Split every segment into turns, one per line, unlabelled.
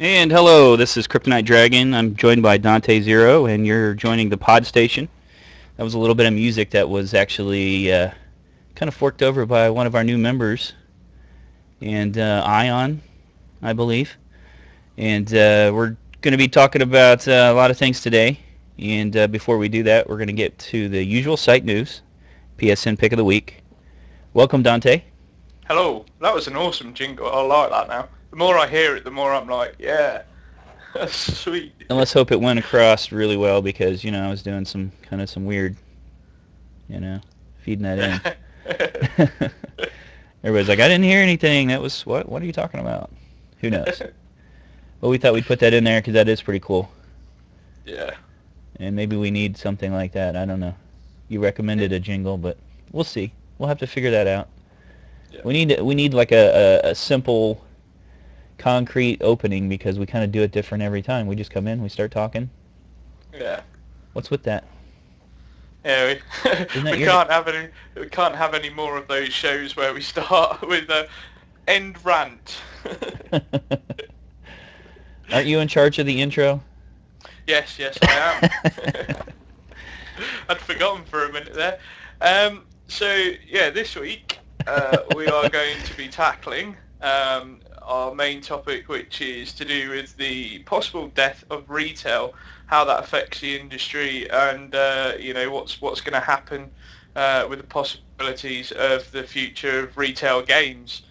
And hello, this is Kryptonite Dragon. I'm joined by Dante Zero, and you're joining the PodStation. That was a little bit of music that was actually kind of forked over by one of our new members, and Ion, I believe. And we're going to be talking about a lot of things today. And before we do that, we're going to get to the usual site news, PSN Pick of the Week. Welcome, Dante.
Hello, that was an awesome jingle. I like that now. The more I hear it, the more I'm like, yeah, that's sweet.
And let's hope it went across really well because, I was doing some weird, feeding that in. Everybody's like, I didn't hear anything. That was, what are you talking about? Who knows? But we thought we'd put that in there because that is pretty cool.
Yeah.
And maybe we need something like that. I don't know. You recommended a jingle, but we'll see. We'll have to figure that out. Yeah. We need like a simple, concrete opening because we kind of do it different every time. We just come in, we start talking.
Yeah.
What's with that?
Yeah, we can't have any more of those shows where we start with a end rant.
Aren't you in charge of the intro?
Yes, I am. I'd forgotten for a minute there. So yeah, this week we are going to be tackling our main topic, which is to do with the possible death of retail, how that affects the industry, and what's going to happen with the possibilities of the future of retail games.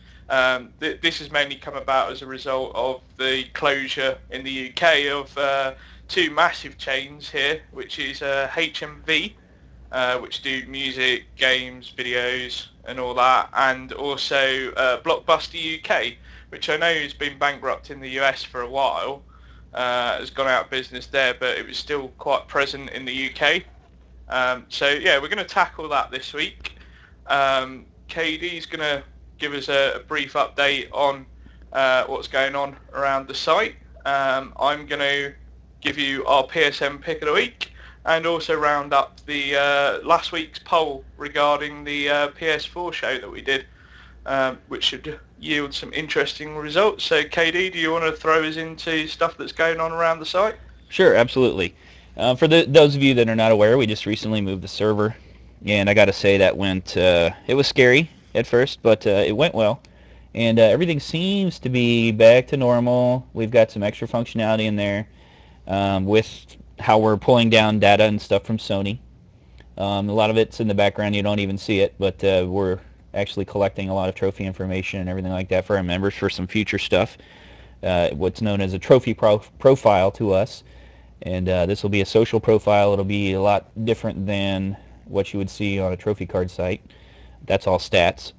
This has mainly come about as a result of the closure in the UK of two massive chains here, which is HMV, which do music, games, videos and all that, and also Blockbuster UK, which I know has been bankrupt in the US for a while, has gone out of business there, but it was still quite present in the UK. So yeah, we're going to tackle that this week. KD's going to give us a brief update on what's going on around the site. I'm going to give you our PSN pick of the week, and also round up the last week's poll regarding the PS4 show that we did, which should yield some interesting results. So KD, do you want to throw us into stuff that's going on around the site?
Sure, absolutely. For those of you that are not aware, we just recently moved the server, and I got to say that went, it was scary at first, but it went well, and everything seems to be back to normal. We've got some extra functionality in there with how we're pulling down data and stuff from Sony. A lot of it's in the background, you don't even see it, but we're actually collecting a lot of trophy information and everything like that for our members for some future stuff. What's known as a trophy profile to us, and this will be a social profile. It'll be a lot different than what you would see on a trophy card site. That's all stats.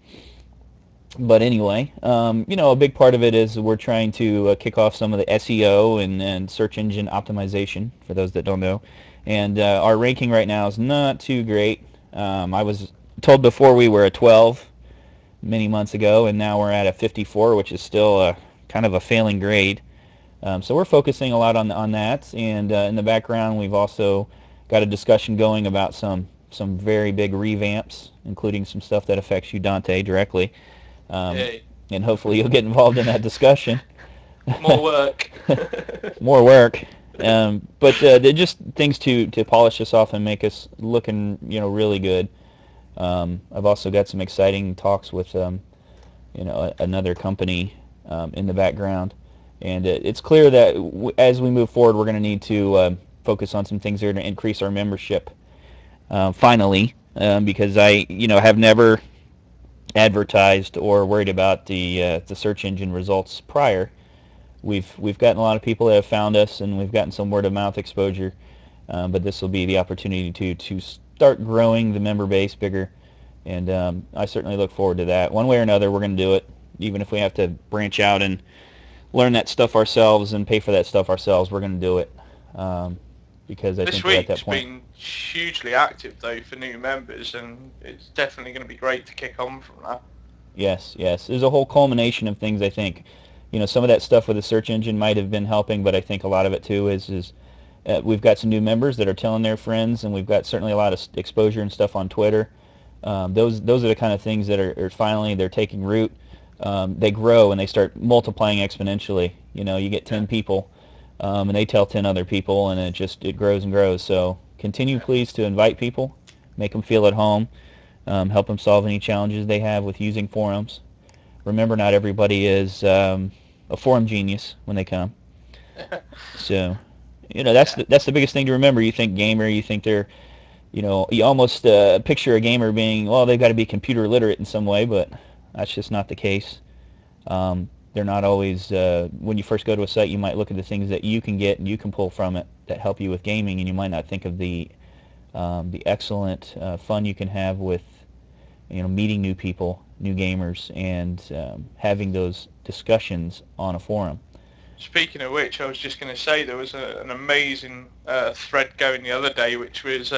But anyway, a big part of it is we're trying to kick off some of the SEO and search engine optimization, for those that don't know. And our ranking right now is not too great. I was told before we were a 12 many months ago, and now we're at a 54, which is still kind of a failing grade. So we're focusing a lot on that. And in the background, we've also got a discussion going about some very big revamps, including some stuff that affects you, Dante, directly. And hopefully you'll get involved in that discussion.
More work.
More work. But they're just things to polish us off and make us looking, really good. I've also got some exciting talks with, another company in the background. And it's clear that as we move forward, we're going to need to focus on some things here to increase our membership. Finally, because I, have never advertised or worried about the search engine results prior. We've gotten a lot of people that have found us, and we've gotten some word of mouth exposure. But this will be the opportunity to start growing the member base bigger, and I certainly look forward to that. One way or another, we're going to do it, even if we have to branch out and learn that stuff ourselves and pay for that stuff ourselves. We're going to do it. Because I think we're at that point.
This week's been hugely active though for new members, and it's definitely going to be great to kick on from that.
Yes. There's a whole culmination of things, I think. Some of that stuff with the search engine might have been helping, but I think a lot of it too is we've got some new members that are telling their friends, and we've got certainly a lot of exposure and stuff on Twitter. Those are the kind of things that are finally, they're taking root. They grow and they start multiplying exponentially. You get 10 people, and they tell 10 other people, and it grows and grows. So continue, please, to invite people, make them feel at home, help them solve any challenges they have with using forums. Remember, not everybody is a forum genius when they come. So, that's the biggest thing to remember. You think gamer, you think they're, you almost picture a gamer being, well, they've got to be computer literate in some way, but that's just not the case. They're not always, when you first go to a site, you might look at the things that you can get and you can pull from it that help you with gaming, and you might not think of the excellent fun you can have with, meeting new people, new gamers, and having those discussions on a forum.
Speaking of which, I was just going to say there was an amazing thread going the other day, which was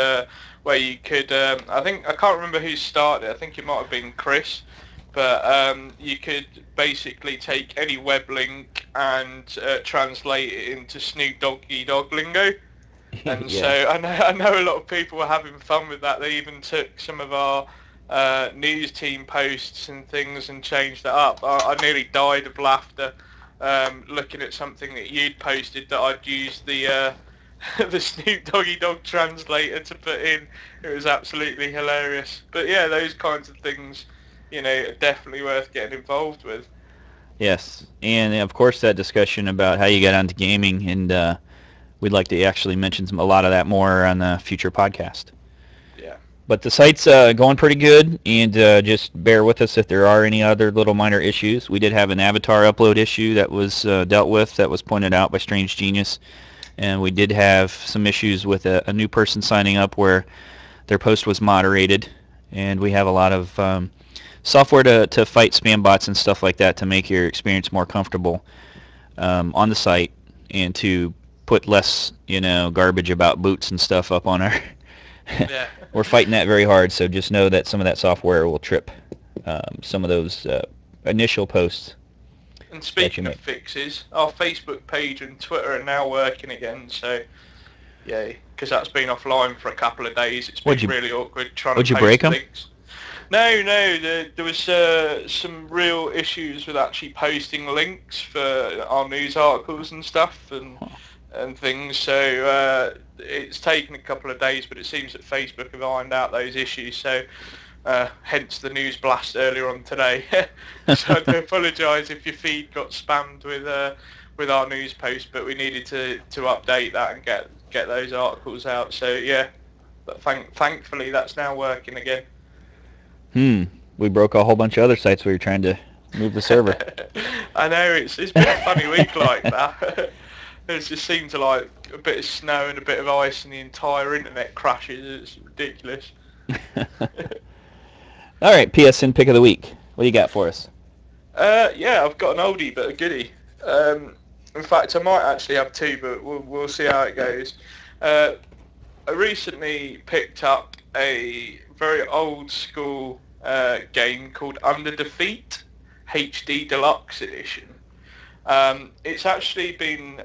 where you could, I can't remember who started it, I think it might have been Chris, but you could basically take any web link and translate it into Snoop Doggy Dog lingo. And
Yeah.
so I know a lot of people were having fun with that. They even took some of our news team posts and things and changed that up. I nearly died of laughter looking at something that you'd posted that I'd used the the Snoop Doggy Dog translator to put in. It was absolutely hilarious. But yeah, those kinds of things, are definitely worth getting involved with.
Yes, and of course that discussion about how you got onto gaming, and we'd like to actually mention a lot of that more on the future podcast.
Yeah.
But the site's going pretty good, and just bear with us if there are any other little minor issues. We did have an avatar upload issue that was dealt with, that was pointed out by Strange Genius, and we did have some issues with a new person signing up where their post was moderated, and we have a lot of software to fight spam bots and stuff like that to make your experience more comfortable on the site, and to put less, garbage about boots and stuff up on our...
Yeah.
We're fighting that very hard, so just know that some of that software will trip some of those initial posts.
And speaking of fixes, our Facebook page and Twitter are now working again, so yay, because that's been offline for a couple of days. It's been really awkward trying to post
break 'em?
links. No, there was some real issues with actually posting links for our news articles and stuff and things, so it's taken a couple of days, but it seems that Facebook have ironed out those issues, so hence the news blast earlier on today. So I do apologise if your feed got spammed with our news post, but we needed to update that and get those articles out, so yeah, but thankfully that's now working again.
We broke a whole bunch of other sites we were trying to move the server.
I know, it's been a funny week like that. It just seemed to like a bit of snow and a bit of ice and the entire internet crashes. It's ridiculous.
All right, PSN pick of the week. What do you got for us?
Yeah, I've got an oldie but a goodie. In fact, I might actually have two, but we'll see how it goes. I recently picked up a very old school game called Under Defeat HD Deluxe Edition. It's actually been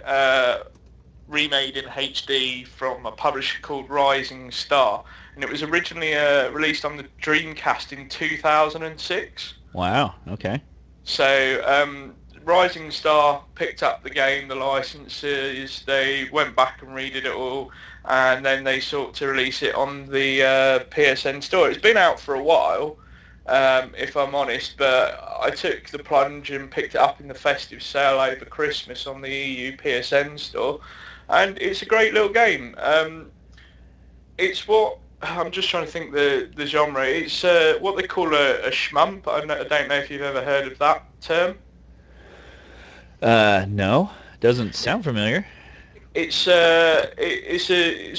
remade in HD from a publisher called Rising Star, and it was originally released on the Dreamcast in 2006.
Wow, okay.
So Rising Star picked up the game, the licenses, they went back and redid it all, and then they sought to release it on the PSN store. It's been out for a while, if I'm honest, but I took the plunge and picked it up in the festive sale over Christmas on the EU PSN store, and it's a great little game. It's what, I'm just trying to think the genre, it's what they call a shmump. I don't know if you've ever heard of that term.
No, doesn't sound familiar.
It's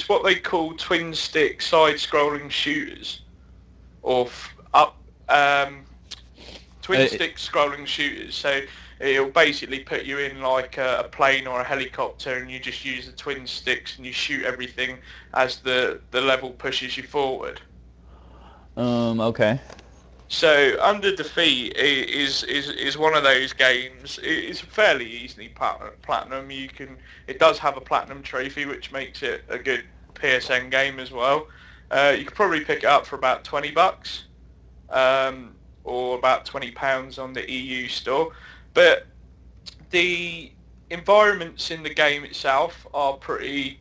what they call twin stick side-scrolling shooters, or twin stick scrolling shooters. So it'll basically put you in like a plane or a helicopter, and you just use the twin sticks and you shoot everything as the level pushes you forward.
Okay.
So Under Defeat is one of those games. It's fairly easily platinum. It does have a platinum trophy, which makes it a good PSN game as well. You could probably pick it up for about $20, or about £20 on the EU store. But the environments in the game itself are pretty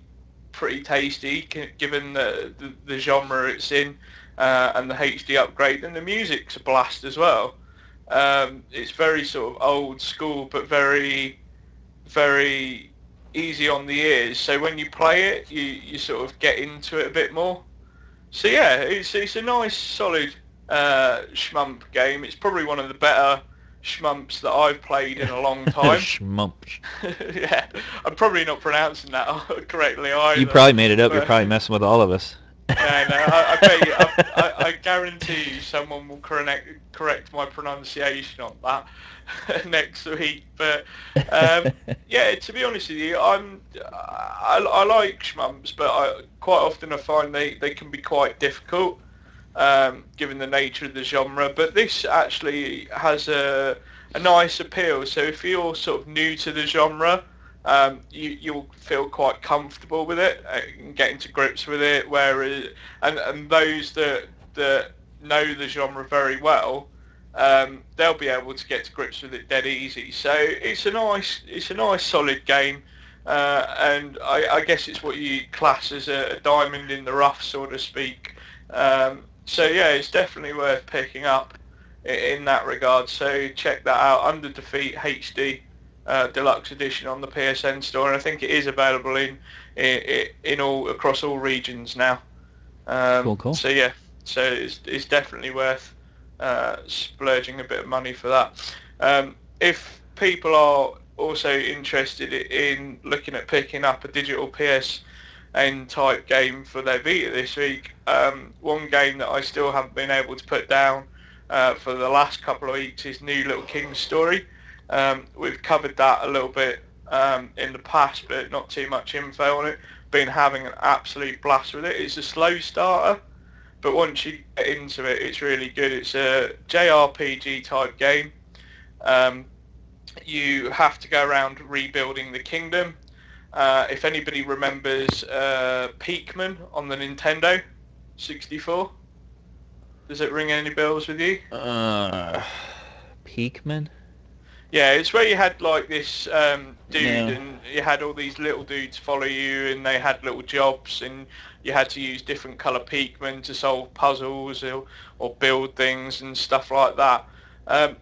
tasty, given the genre it's in, and the HD upgrade, and the music's a blast as well. It's very sort of old school, but very easy on the ears. So when you play it, you sort of get into it a bit more. So yeah, it's a nice solid shmump game. It's probably one of the better shmumps that I've played in a long time.
Shmump.
Yeah, I'm probably not pronouncing that correctly either.
You probably made it up. You're probably messing with all of us.
No, I bet you. I guarantee you, someone will correct my pronunciation on that next week. But yeah, to be honest with you, I like shmumps, but quite often I find they can be quite difficult, given the nature of the genre. But this actually has a nice appeal. So if you're sort of new to the genre, you'll feel quite comfortable with it and getting to grips with it. Whereas, and those that know the genre very well, they'll be able to get to grips with it dead easy. So it's a nice solid game, and I guess it's what you class as a diamond in the rough, so to speak. So yeah, it's definitely worth picking up in that regard. So check that out, Under Defeat HD. Deluxe edition on the PSN store, and I think it is available in all across all regions now.
Cool.
So yeah, so it's definitely worth splurging a bit of money for that. If people are also interested in looking at picking up a digital PSN type game for their Vita this week, one game that I still haven't been able to put down for the last couple of weeks is New Little King's Story. We've covered that a little bit in the past, but not too much info on it. Been having an absolute blast with it. It's a slow starter, but once you get into it, it's really good. It's a JRPG type game. You have to go around rebuilding the kingdom. If anybody remembers Pikmin on the Nintendo 64, does it ring any bells with you?
Pikmin?
Yeah, it's where you had like this dude,
No.
and you had all these little dudes follow you, and they had little jobs, and you had to use different colour Pikmin to solve puzzles or build things and stuff like that.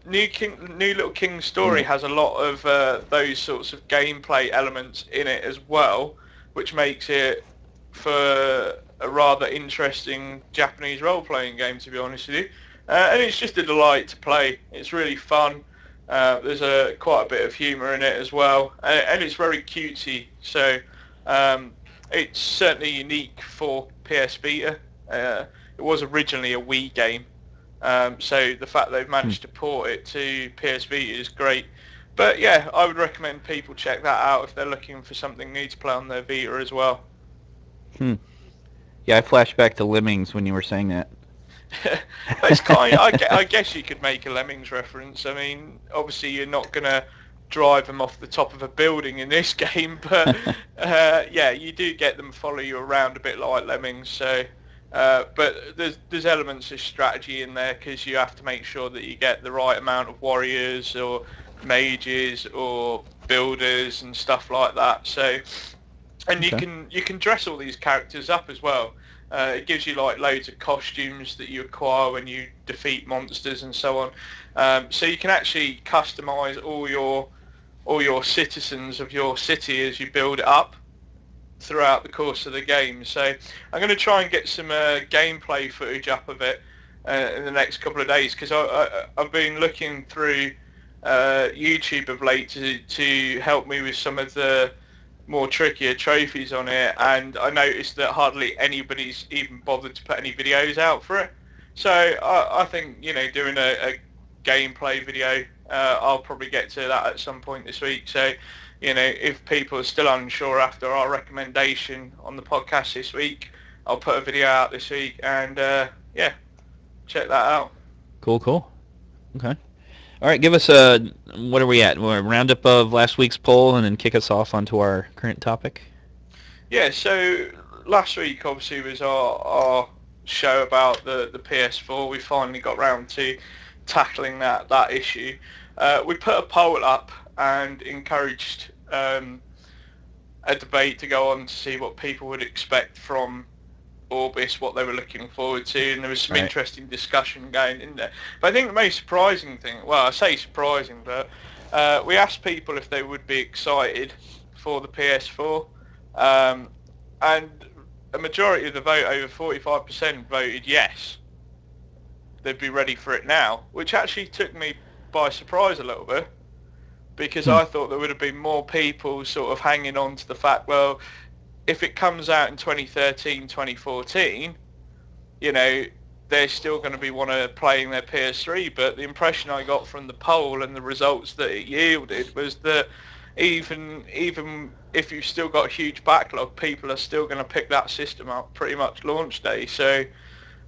New Little King's Story has a lot of those sorts of gameplay elements in it as well, which makes it for a rather interesting Japanese role-playing game, to be honest with you. And it's just a delight to play. It's really fun. There's quite a bit of humour in it as well, and it's very cutesy. So it's certainly unique for PS Vita. It was originally a Wii game, so the fact they've managed to port it to PS Vita is great. But yeah, I would recommend people check that out if they're looking for something new to play on their Vita as well.
Yeah, I flashed back to Lemmings when you were saying that.
It's kind. I guess you could make a Lemmings reference. I mean, obviously you're not gonna drive them off the top of a building in this game, but yeah, you do get them follow you around a bit like Lemmings. So, but there's elements of strategy in there because you have to make sure that you get the right amount of warriors or mages or builders and stuff like that. So, and you can dress all these characters up as well. It gives you like loads of costumes that you acquire when you defeat monsters and so on. So you can actually customize all your citizens of your city as you build it up throughout the course of the game. So I'm going to try and get some gameplay footage up of it in the next couple of days, because I've been looking through YouTube of late to help me with some of the more trickier trophies on it, and I noticed that hardly anybody's even bothered to put any videos out for it. So I think, you know, doing a gameplay video, I'll probably get to that at some point this week. So, you know, if people are still unsure after our recommendation on the podcast this week, I'll put a video out this week, and yeah, check that out.
Cool. Okay. All right, give us what are we at? We're a roundup of last week's poll, and then kick us off onto our current topic.
Yeah, so last week obviously was our show about the PS4. We finally got round to tackling that issue. We put a poll up and encouraged a debate to go on to see what people would expect from Orbis, what they were looking forward to, and there was some interesting discussion going in there. But I think the most surprising thing, well, I say surprising, but we asked people if they would be excited for the PS4, and a majority of the vote, over 45%, voted yes, they'd be ready for it now, which actually took me by surprise a little bit, because I thought there would have been more people sort of hanging on to the fact, well, if it comes out in 2013, 2014, you know, they're still going to be playing their PS3. But the impression I got from the poll and the results that it yielded was that even if you've still got a huge backlog, people are still going to pick that system up pretty much launch day. So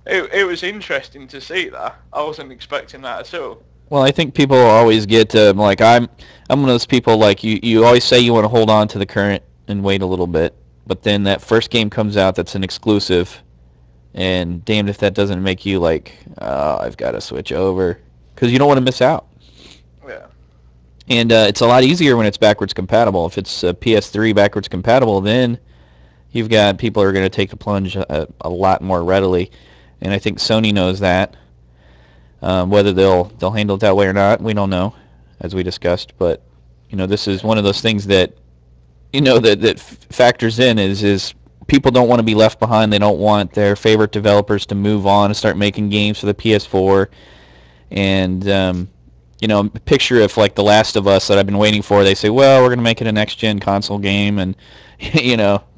it was interesting to see that. I wasn't expecting that at all.
Well, I think people always get like I'm one of those people, like you always say you want to hold on to the current and wait a little bit, but then that first game comes out that's an exclusive, and damned if that doesn't make you like, I've got to switch over, because you don't want to miss out.
Yeah.
And it's a lot easier when it's backwards compatible. If it's PS3 backwards compatible, then you've got people who are going to take the plunge a lot more readily, and I think Sony knows that. Whether they'll handle it that way or not, we don't know, as we discussed. But you know, this is one of those things that that factors in is people don't want to be left behind. They don't want their favorite developers to move on and start making games for the PS4. And picture if like The Last of Us that I've been waiting for, they say, well, we're going to make it a next gen console game, and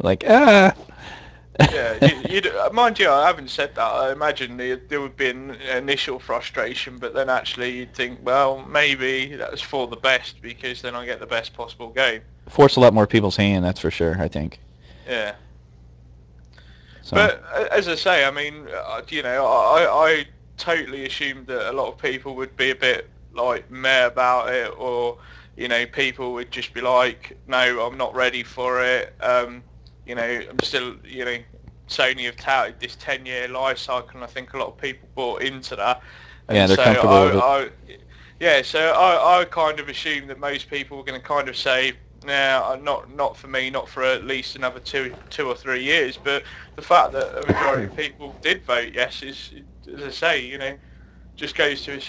like
Yeah, mind you, I haven't said that. I imagine there would be an initial frustration, but then actually you'd think, well, maybe that's for the best, because then I get the best possible game.
Force a lot more people's hand, that's for sure, I think.
Yeah.
So.
But as I say, I mean, I totally assumed that a lot of people would be a bit like meh about it, or people would just be like, no, I'm not ready for it. I'm still, Sony have touted this 10-year life cycle, and I think a lot of people bought into that. And
yeah, they're comfortable with it.
So I kind of assumed that most people were going to kind of say, nah, not for me, not for at least another two or 3 years. But the fact that a majority of people did vote yes is, as I say, just goes to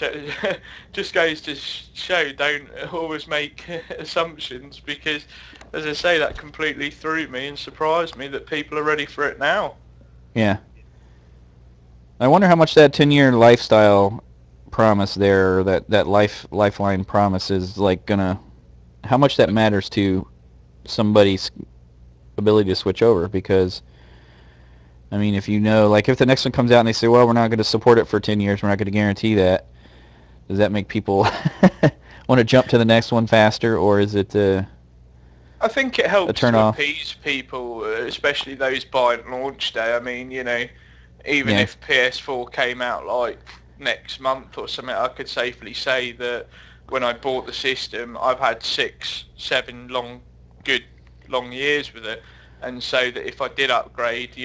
show don't always make assumptions, because as I say, that completely threw me and surprised me that people are ready for it now.
Yeah. I wonder how much that 10-year lifestyle promise there, or that lifeline promise is like gonna, how much that matters to somebody's ability to switch over. Because I mean, if like if the next one comes out and they say, well, we're not going to support it for 10 years, we're not going to guarantee that, does that make people want to jump to the next one faster, or is it
I think it helps
to
appease people, especially those buying launch day. I mean, even if PS4 came out like next month or something, I could safely say that when I bought the system, I've had 6-7 good long years with it, and so that if I did upgrade,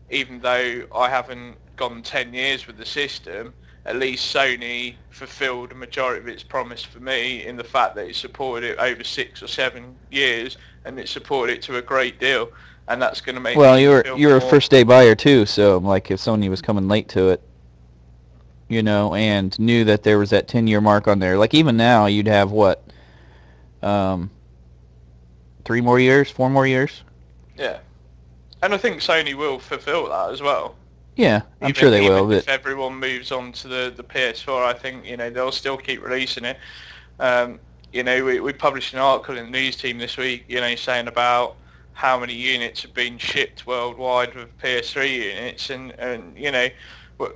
even though I haven't gone 10 years with the system, at least Sony fulfilled a majority of its promise for me in the fact that it supported it over 6 or 7 years, and it supported it to a great deal, and that's going to make
well,
me
you're a first day buyer too, so like if Sony was coming late to it, and knew that there was that 10-year mark on there, like even now you'd have what, 3 more years, 4 more years?
Yeah. And I think Sony will fulfill that as well.
Yeah, I'm sure they will.
If everyone moves on to the PS4, I think they'll still keep releasing it. We published an article in the news team this week, saying about how many units have been shipped worldwide with PS3 units, and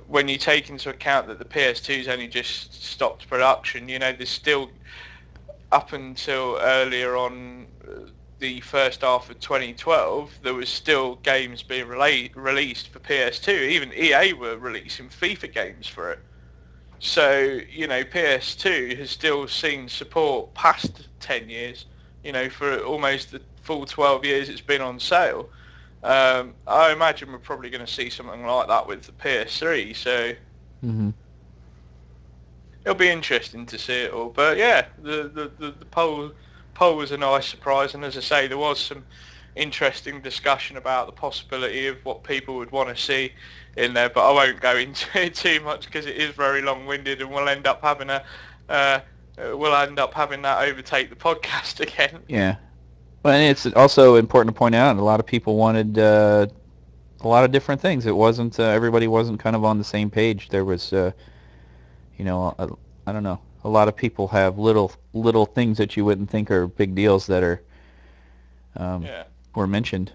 when you take into account that the PS2's only just stopped production, there's still, up until earlier on, the first half of 2012, there was still games being released for PS2. Even EA were releasing FIFA games for it. So, PS2 has still seen support past 10 years, for almost the full 12 years it's been on sale. I imagine we're probably going to see something like that with the PS3, so it'll be interesting to see it all. But yeah, the poll was a nice surprise, and as I say, there was some interesting discussion about the possibility of what people would want to see in there, but I won't go into it too much because it is very long-winded, and we'll end up having that overtake the podcast again.
Yeah. Well, and it's also important to point out a lot of people wanted a lot of different things. It wasn't everybody wasn't kind of on the same page. There was, I don't know. A lot of people have little things that you wouldn't think are big deals that are were mentioned.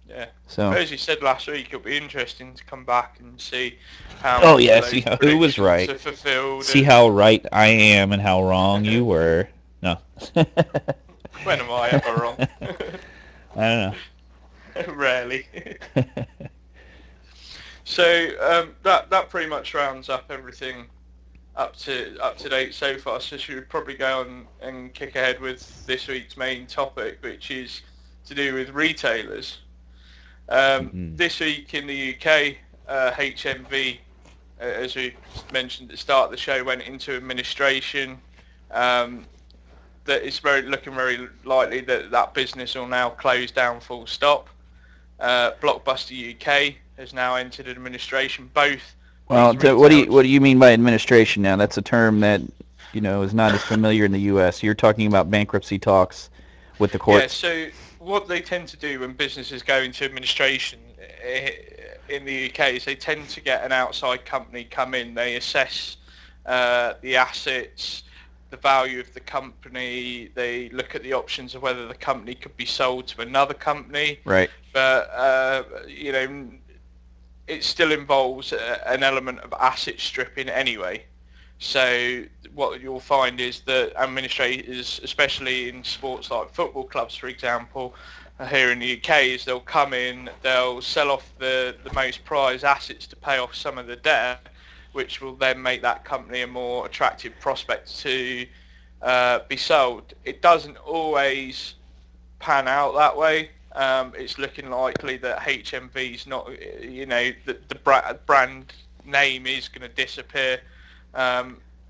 Yeah.
So,
but as you said last week, it'll be interesting to come back and see how
see who was right.
are fulfilled.
See how right I am and how wrong you were. No.
When am I ever wrong?
I don't know.
Rarely. So that pretty much rounds up everything up to date so far. So should we probably go on and kick ahead with this week's main topic, which is to do with retailers. This week in the UK, HMV, as we mentioned at the start of the show, went into administration. That it's looking very likely that business will now close down full stop. Blockbuster UK has now entered administration. Both.
Well, what do you mean by administration now? That's a term that is not as familiar in the U.S. You're talking about bankruptcy talks with the courts.
Yeah. So what they tend to do when businesses go into administration in the UK is they tend to get an outside company come in. They assess the assets, the value of the company. They look at the options of whether the company could be sold to another company.
Right.
But it still involves an element of asset stripping anyway. So what you'll find is that administrators, especially in sports like football clubs, for example, here in the UK, is they'll come in, they'll sell off the most prized assets to pay off some of the debt, which will then make that company a more attractive prospect to be sold. It doesn't always pan out that way. It's looking likely that HMV's not, the brand name is going to disappear.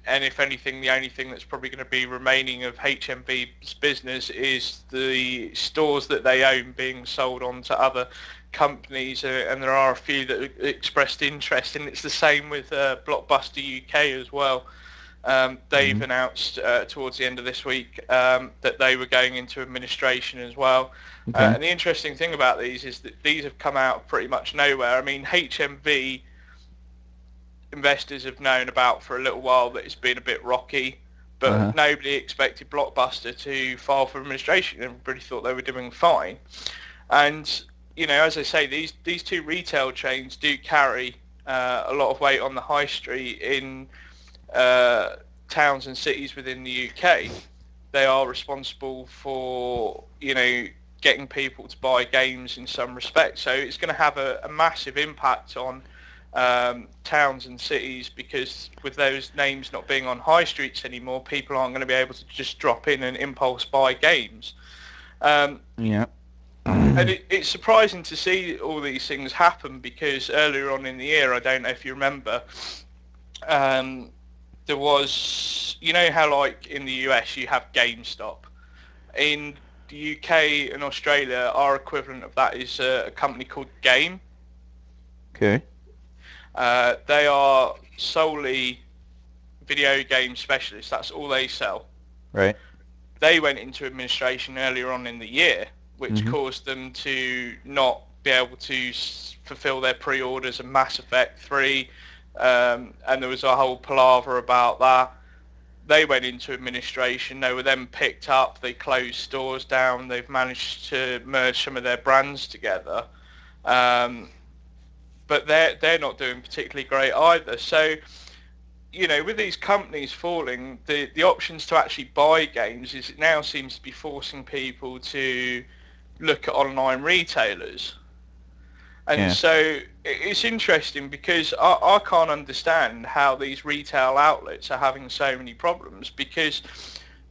And if anything, the only thing that's probably going to be remaining of HMV's business is the stores that they own being sold on to other companies, and there are a few that expressed interest, and it's the same with Blockbuster UK as well. They've announced towards the end of this week that they were going into administration as well. Okay. And the interesting thing about these is that these have come out of pretty much nowhere. I mean, HMV investors have known about for a little while that it's been a bit rocky, but nobody expected Blockbuster to file for administration. Everybody thought they were doing fine. And, as I say, these two retail chains do carry a lot of weight on the high street in towns and cities within the UK. They are responsible for, getting people to buy games in some respect. So it's going to have a massive impact on towns and cities, because with those names not being on high streets anymore, people aren't going to be able to just drop in and impulse buy games. And it's surprising to see all these things happen, because earlier on in the year, I don't know if you remember, there was, how like in the US you have Gamestop. In the UK and Australia, our equivalent of that is a company called Game.
Okay.
They are solely video game specialists. That's all they sell.
Right.
They went into administration earlier on in the year, which caused them to not be able to fulfill their pre-orders of Mass Effect 3, and there was a whole palaver about that. They went into administration. They were then picked up. They closed stores down. They've managed to merge some of their brands together. But they're not doing particularly great either. So, with these companies falling, the options to actually buy games is it now seems to be forcing people to look at online retailers. And so it's interesting, because I can't understand how these retail outlets are having so many problems, because,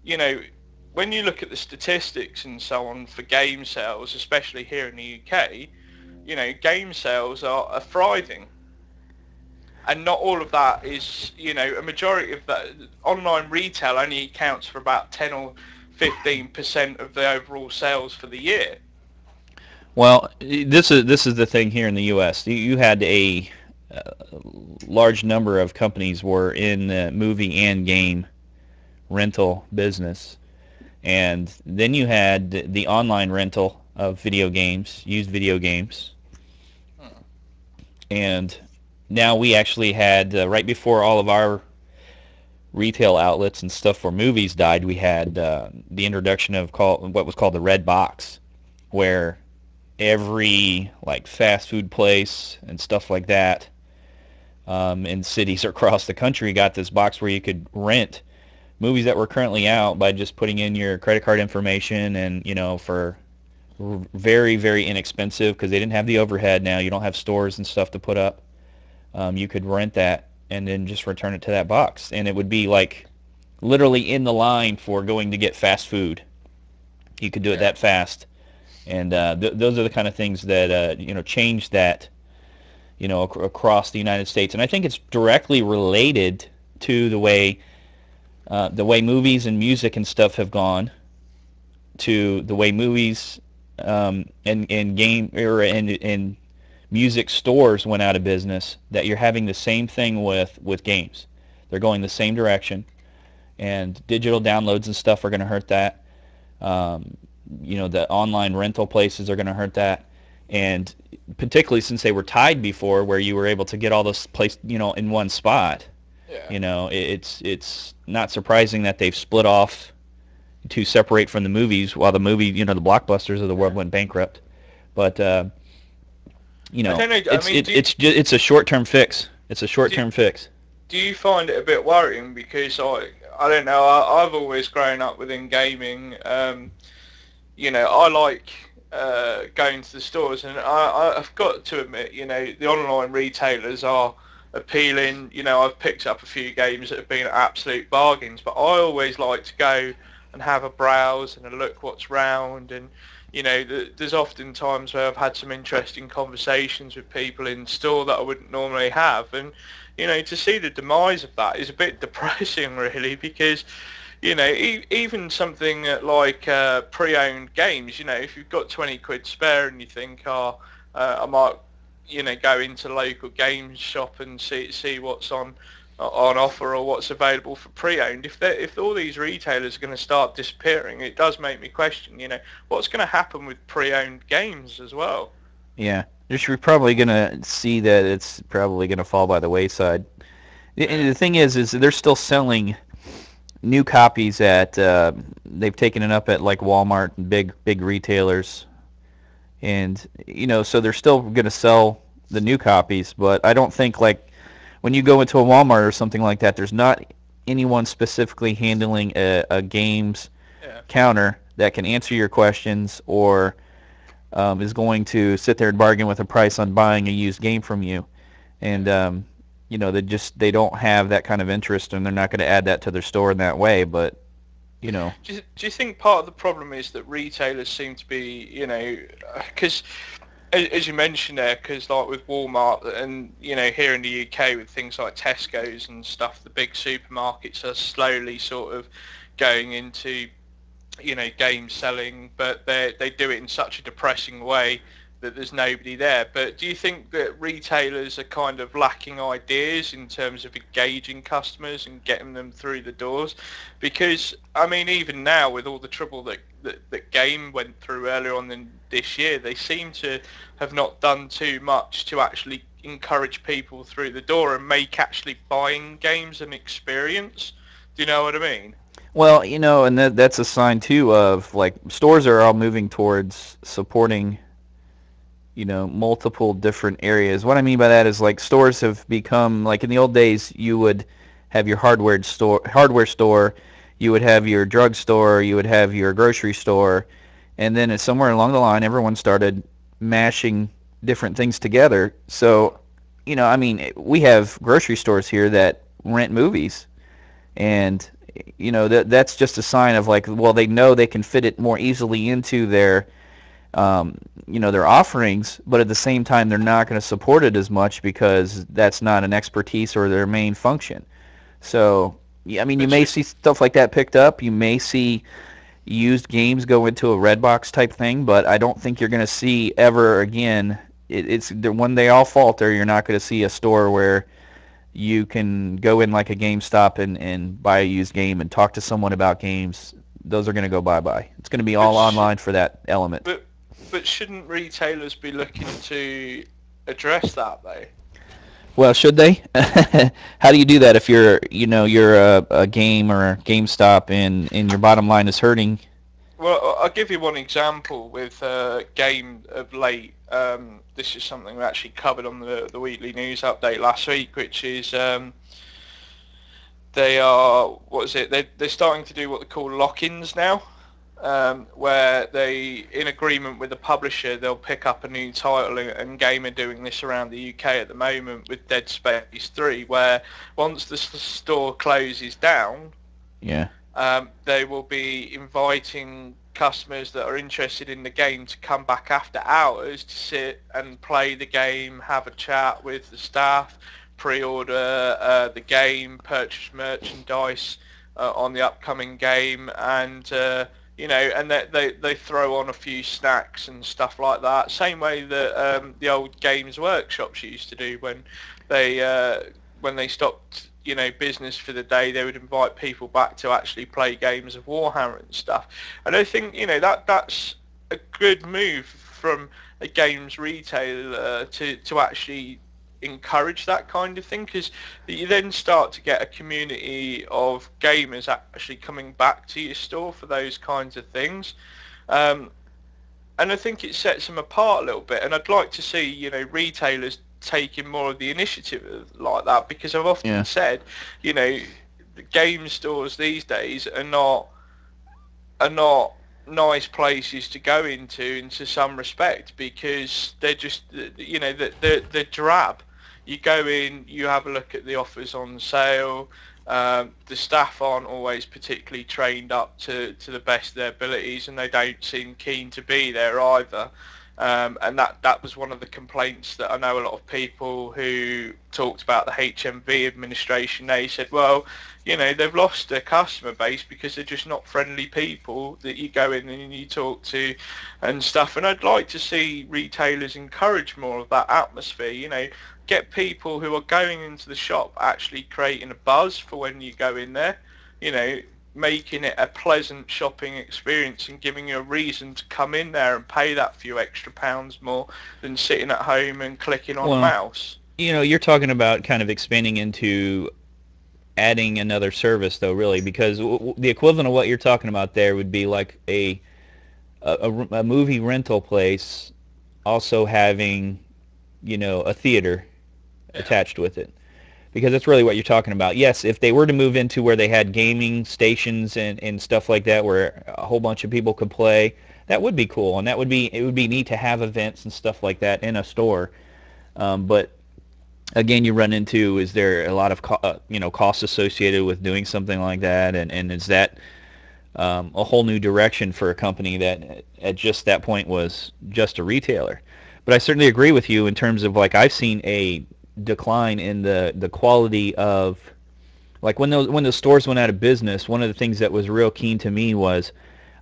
when you look at the statistics and so on for game sales, especially here in the UK, game sales are thriving. And not all of that is, a majority of that online retail only accounts for about 10 or 15% of the overall sales for the year.
Well, this is the thing here in the U.S. You had a large number of companies were in the movie and game rental business, and then you had the online rental of video games, used video games, and now we actually had right before all of our retail outlets and stuff for movies died, we had the introduction of what was called the red box, where every like fast food place and stuff like that in cities across the country got this box where you could rent movies that were currently out by just putting in your credit card information, and for very, very inexpensive, because they didn't have the overhead. Now you don't have stores and stuff to put up. You could rent that and then just return it to that box, and it would be like literally in the line for going to get fast food. You could do it that fast, and those are the kind of things that change that across the United States. And I think it's directly related to the way movies and music and stuff have gone, to the way movies and game and music stores went out of business, that you're having the same thing with games. They're going the same direction, and digital downloads and stuff are going to hurt that. The online rental places are going to hurt that, and particularly since they were tied before, where you were able to get all this place in one spot. It's not surprising that they've split off to separate from the movies, while the Blockbusters of the world went bankrupt. But it's a short-term fix. It's a short-term fix.
Do you find it a bit worrying? Because I don't know. I've always grown up within gaming. I like going to the stores, and I've got to admit, the online retailers are appealing. I've picked up a few games that have been absolute bargains, but I always like to go and have a browse and a look what's round. And there's often times where I've had some interesting conversations with people in store that I wouldn't normally have, and to see the demise of that is a bit depressing, really, because even something like pre-owned games, if you've got 20 quid spare and you think, I might go into the local games shop and see what's on offer or what's available for pre-owned. If all these retailers are going to start disappearing, it does make me question, what's going to happen with pre-owned games as well.
Yeah, you're probably going to see that it's probably going to fall by the wayside. And the thing is they're still selling new copies at they've taken it up at like Walmart and big retailers, and so they're still going to sell the new copies. But I don't think, like, when you go into a Walmart or something like that, there's not anyone specifically handling a games counter that can answer your questions, or is going to sit there and bargain with a price on buying a used game from you. And they don't have that kind of interest, and they're not going to add that to their store in that way. But
do you think part of the problem is that retailers seem to be, because as you mentioned there, because like with Walmart and here in the UK with things like Tesco's and stuff, the big supermarkets are slowly sort of going into game selling, but they do it in such a depressing way that there's nobody there. But do you think that retailers are kind of lacking ideas in terms of engaging customers and getting them through the doors? Because even now, with all the trouble that Game went through earlier on in this year, they seem to have not done too much to actually encourage people through the door and make actually buying games an experience. Do you know what I mean?
Well, and that's a sign too of, like, stores are all moving towards supporting multiple different areas. What I mean by that is, like, stores have become, like, in the old days, you would have your hardware store, you would have your drug store, you would have your grocery store, and then somewhere along the line, everyone started mashing different things together. So, we have grocery stores here that rent movies, and that's just a sign of, like, well, they know they can fit it more easily into their their offerings, but at the same time, they're not going to support it as much because that's not an expertise or their main function. So, you may see stuff like that picked up. You may see, used games go into a Redbox type thing, but I don't think you're going to see ever again. It's when they all falter, you're not going to see a store where you can go in like a GameStop and buy a used game and talk to someone about games. Those are going to go bye-bye. It's going to be
But
all online for that element.
but shouldn't retailers be looking to address that though?
Well, should they? How do you do that if you're a game or a GameStop and your bottom line is hurting?
Well, I'll give you one example with game of late. This is something we actually covered on the weekly news update last week, which is they are, what is it? They're starting to do what they call lock-ins now, where they, in agreement with the publisher, they'll pick up a new title, and Game are doing this around the UK at the moment with Dead Space 3, where once the store closes down,
Yeah.
they will be inviting customers that are interested in the game to come back after hours to sit and play the game, have a chat with the staff, pre-order the game, purchase merchandise on the upcoming game, and and they throw on a few snacks and stuff like that. Same way that the old Games Workshops used to do when they stopped business for the day. They would invite people back to actually play games of Warhammer and stuff. And I think that's a good move from a games retailer to actually encourage that kind of thing, because you then start to get a community of gamers actually coming back to your store for those kinds of things. And I think it sets them apart a little bit, and I'd like to see retailers taking more of the initiative like that, because I've often said the game stores these days are not nice places to go into some respect, because they're just they're drab. You go in, you have a look at the offers on sale. The staff aren't always particularly trained up to the best of their abilities, and they don't seem keen to be there either. And that was one of the complaints that I know a lot of people who talked about the HMV administration. They said, well, they've lost their customer base because they're just not friendly people that you go in and you talk to and stuff. And I'd like to see retailers encourage more of that atmosphere, get people who are going into the shop actually creating a buzz for when you go in there, making it a pleasant shopping experience and giving you a reason to come in there and pay that few extra pounds more than sitting at home and clicking on a mouse.
You're talking about kind of expanding into adding another service, though, really, because the equivalent of what you're talking about there would be like a movie rental place also having, a theater attached with it. Because that's really what you're talking about. Yes, if they were to move into where they had gaming stations and stuff like that, where a whole bunch of people could play, that would be cool, and it would be neat to have events and stuff like that in a store. But again, you run into, is there a lot of costs associated with doing something like that, and is that a whole new direction for a company that at just that point was just a retailer? But I certainly agree with you in terms of, like, I've seen a decline in the quality of, like, when those stores went out of business. One of the things that was real keen to me was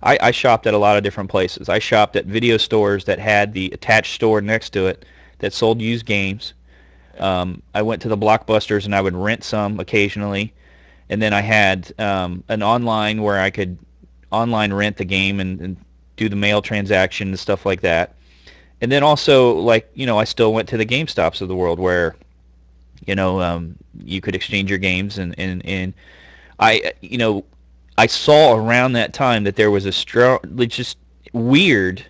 I shopped at a lot of different places. I shopped at video stores that had the attached store next to it that sold used games. I went to the Blockbusters and I would rent some occasionally, and then I had an online where I could online rent the game and do the mail transaction and stuff like that. And then also, like, I still went to the GameStops of the world where you could exchange your games, and I saw around that time that there was a just weird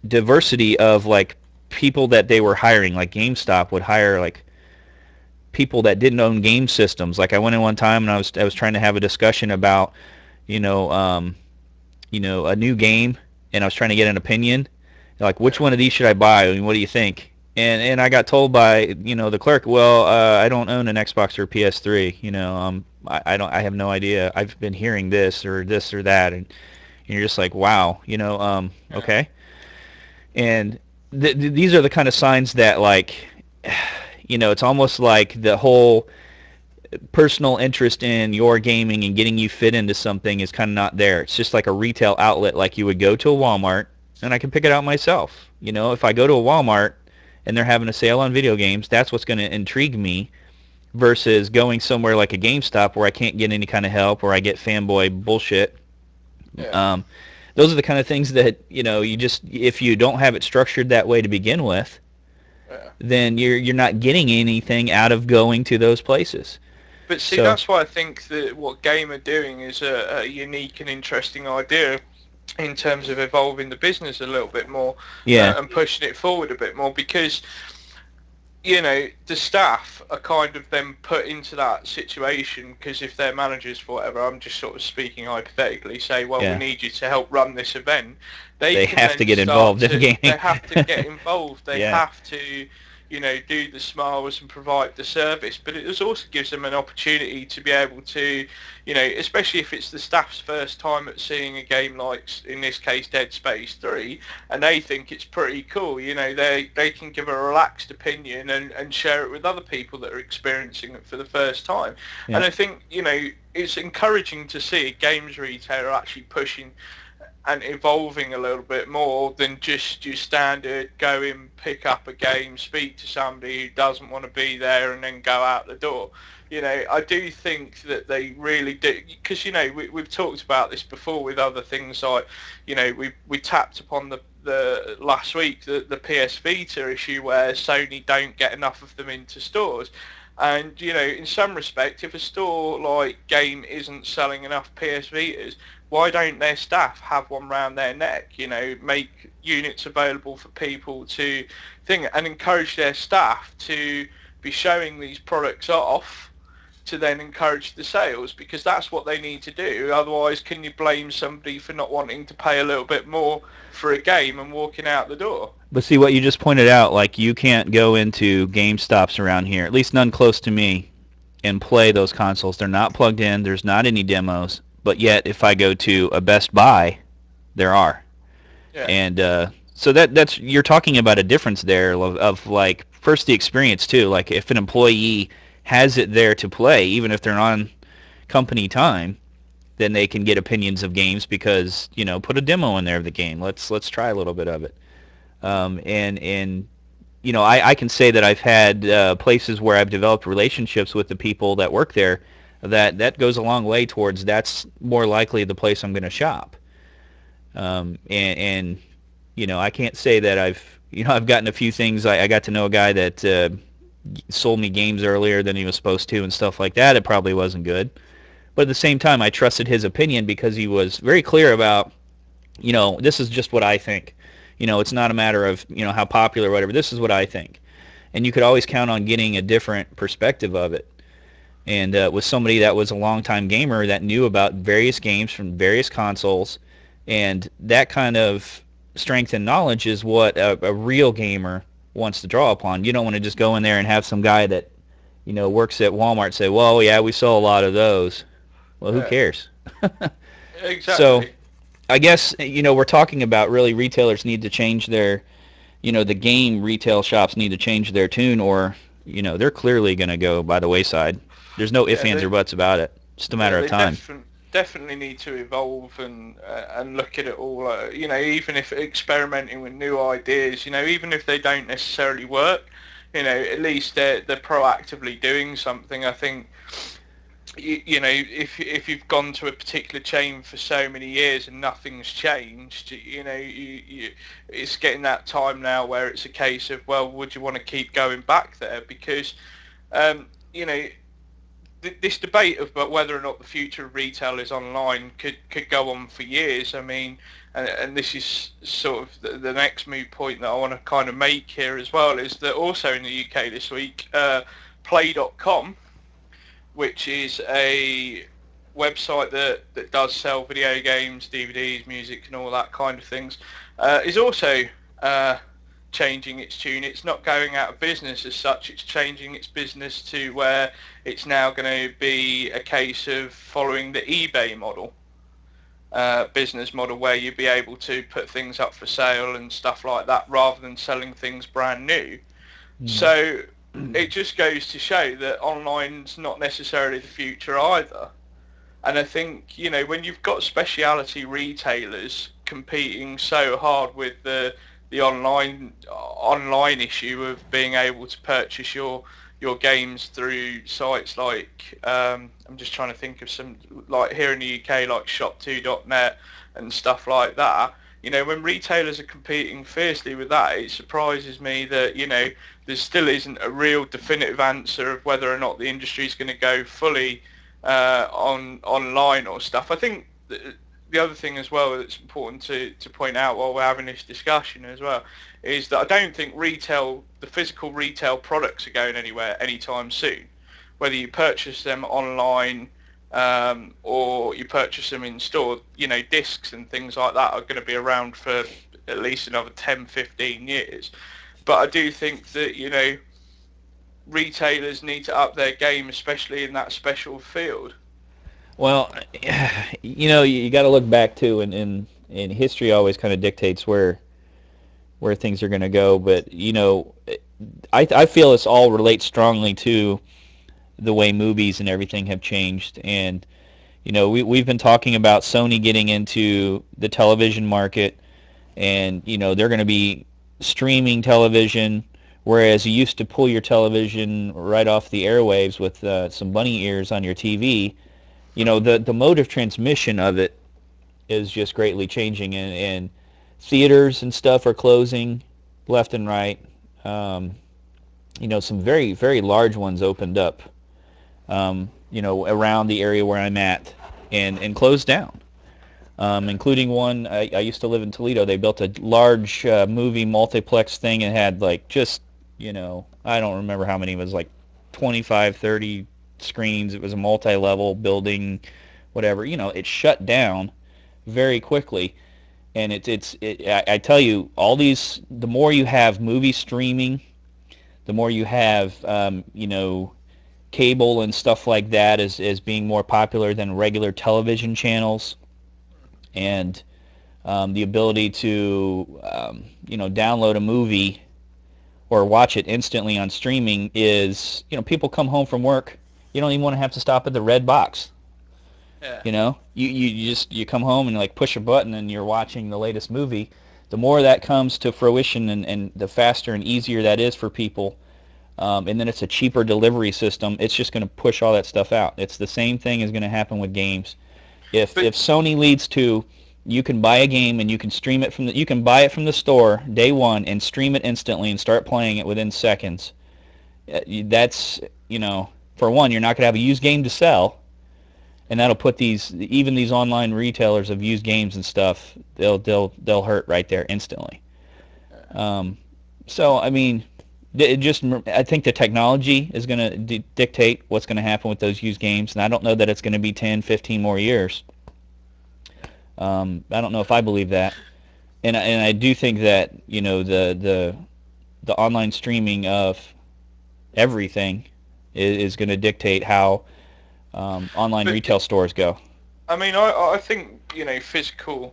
diversity of, like, people that they were hiring. Like, GameStop would hire, like, people that didn't own game systems. Like, I went in one time and I was trying to have a discussion about a new game, and I was trying to get an opinion. Like, which one of these should I buy? I mean, what do you think? And I got told by the clerk, well, I don't own an Xbox or PS3. I have no idea. I've been hearing this or that, and you're just like, wow, okay. And these are the kind of signs that, like, it's almost like the whole personal interest in your gaming and getting you fit into something is kind of not there. It's just like a retail outlet, like you would go to a Walmart, and I can pick it out myself. You know, if I go to a Walmart and they're having a sale on video games, that's what's going to intrigue me versus going somewhere like a GameStop where I can't get any kind of help or I get fanboy bullshit.
Yeah.
Those are the kind of things that, you know, you just, if you don't have it structured that way to begin with,
Yeah.
then you're not getting anything out of going to those places.
But see,
So,
that's why I think that what Game are doing is a unique and interesting idea in terms of evolving the business a little bit more,
yeah,
and pushing it forward a bit more, because you know, the staff are kind of then put into that situation because if they're managers for whatever, I'm just sort of speaking hypothetically, say, well, we
yeah,
need you to help run this event.
they
Can
have to
then
get
start
involved in
to, they
gaming.
have to get involved. They
Yeah,
have to, you know, do the smiles and provide the service. But it also gives them an opportunity to be able to, you know, especially if it's the staff's first time at seeing a game like, in this case, Dead Space 3, and they think it's pretty cool, you know, they can give a relaxed opinion and share it with other people that are experiencing it for the first time.
yeah.
And I think, you know, it's encouraging to see a games retailer actually pushing and evolving a little bit more than just your standard go in, pick up a game, speak to somebody who doesn't want to be there and then go out the door. You know, I do think that they really do, because, you know, we've talked about this before with other things like, you know, we tapped upon the last week, the PS Vita issue where Sony don't get enough of them into stores. And, you know, in some respect, if a store like Game isn't selling enough PS Vitas, why don't their staff have one round their neck? You know, make units available for people to think and encourage their staff to be showing these products off to then encourage the sales, because that's what they need to do. Otherwise, can you blame somebody for not wanting to pay a little bit more for a game and walking out the door?
But see what you just pointed out, like you can't go into GameStops around here, at least none close to me, and play those consoles. They're not plugged in. There's not any demos. But yet, if I go to a Best Buy, there are.
Yeah.
And so that's you're talking about a difference there of like first the experience too. Like if an employee has it there to play, even if they're on company time, then they can get opinions of games because you know put a demo in there of the game. Let's try a little bit of it. And you know I can say that I've had places where I've developed relationships with the people that work there. That goes a long way towards that's more likely the place I'm going to shop. And you know I can't say that I've gotten a few things. I got to know a guy that sold me games earlier than he was supposed to and stuff like that. It probably wasn't good. But at the same time, I trusted his opinion because he was very clear about, you know, this is just what I think. You know, it's not a matter of, you know, how popular or whatever. This is what I think. And you could always count on getting a different perspective of it. And with somebody that was a longtime gamer that knew about various games from various consoles, and that kind of strength and knowledge is what a real gamer wants to draw upon. You don't want to just go in there and have some guy that, you know, works at Walmart say, well, yeah, we sell a lot of those. Well, who
Yeah.
cares? So
Exactly.
I guess, you know, we're talking about really retailers need to change their, you know, the game retail shops need to change their tune or, you know, they're clearly going to go by the wayside. There's no ifs,
Yeah,
ands, or buts about it. It's just a matter of
they
time.
definitely need to evolve and look at it all. You know, even if experimenting with new ideas, you know, even if they don't necessarily work, you know, at least they're proactively doing something. I think you know, if you've gone to a particular chain for so many years and nothing's changed, you know, it's getting that time now where it's a case of, well, would you want to keep going back there? Because you know, this debate of but whether or not the future of retail is online could go on for years. I mean, and this is sort of the next moot point that I want to kind of make here as well, is that also in the UK this week, Play.com, which is a website that does sell video games, DVDs, music, and all that kind of things, is also changing its tune. It's not going out of business as such. It's changing its business to where it's now going to be a case of following the eBay model, business model, where you'd be able to put things up for sale and stuff like that rather than selling things brand new. So it just goes to show that online's not necessarily the future either. And I think, when you've got specialty retailers competing so hard with the online issue of being able to purchase your games through sites like I'm just trying to think of some, like here in the UK, like shop2.net and stuff like that. When retailers are competing fiercely with that, it surprises me that there still isn't a real definitive answer of whether or not the industry is going to go fully online or stuff. I think the other thing as well that's important to point out while we're having this discussion as well is that I don't think the physical retail products are going anywhere anytime soon. Whether you purchase them online or you purchase them in store, discs and things like that are going to be around for at least another 10, 15 years. But I do think that, retailers need to up their game, especially in that special field.
Well, you got to look back too, and history always kind of dictates where things are going to go. But I feel this all relates strongly to the way movies and everything have changed. And we've been talking about Sony getting into the television market, and they're going to be streaming television, whereas you used to pull your television right off the airwaves with some bunny ears on your TV. The mode of transmission of it is just greatly changing, and theaters and stuff are closing left and right. Some very, very large ones opened up, around the area where I'm at, and closed down, including one. I used to live in Toledo. They built a large movie multiplex thing and had I don't remember how many. It was like 25, 30 screens. It was a multi-level building, whatever. It shut down very quickly. And I tell you, the more you have movie streaming, the more you have, cable and stuff like that as being more popular than regular television channels. And the ability to, download a movie or watch it instantly on streaming is, people come home from work. You don't even want to have to stop at the red box.
Yeah.
You come home and push a button and you're watching the latest movie. The more that comes to fruition and the faster and easier that is for people, and then it's a cheaper delivery system, it's just going to push all that stuff out. It's the same thing is going to happen with games. If Sony leads to, you can buy a game and you can stream it you can buy it from the store day one and stream it instantly and start playing it within seconds. That's, for one, you're not going to have a used game to sell, and that'll put even these online retailers of used games and stuff, they'll hurt right there instantly. So I mean, I think the technology is going to dictate what's going to happen with those used games, and I don't know that it's going to be 10, 15 more years. I don't know if I believe that, and I do think that the online streaming of everything is going to dictate how online retail stores go.
I mean, I think physical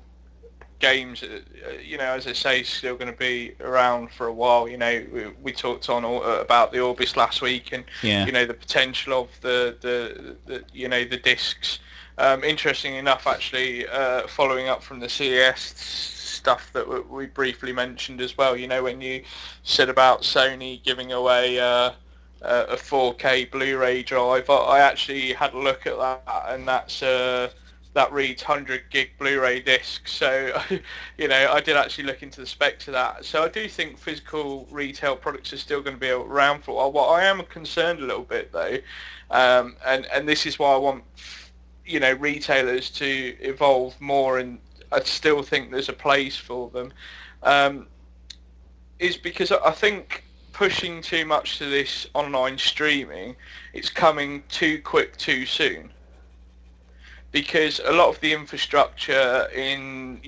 games, as I say, still going to be around for a while. We talked about the Orbis last week, and the potential of the discs. Interesting enough, actually, following up from the CES stuff that we briefly mentioned as well. When you said about Sony giving away a 4K Blu-ray drive, I actually had a look at that, and that reads 100 gig Blu-ray disc. So, I did actually look into the specs of that. So I do think physical retail products are still going to be around for a while. What I am concerned a little bit though, and this is why I want retailers to evolve more, and I still think there's a place for them, is because I think pushing too much to this online streaming, it's coming too quick too soon. Because a lot of the infrastructure in,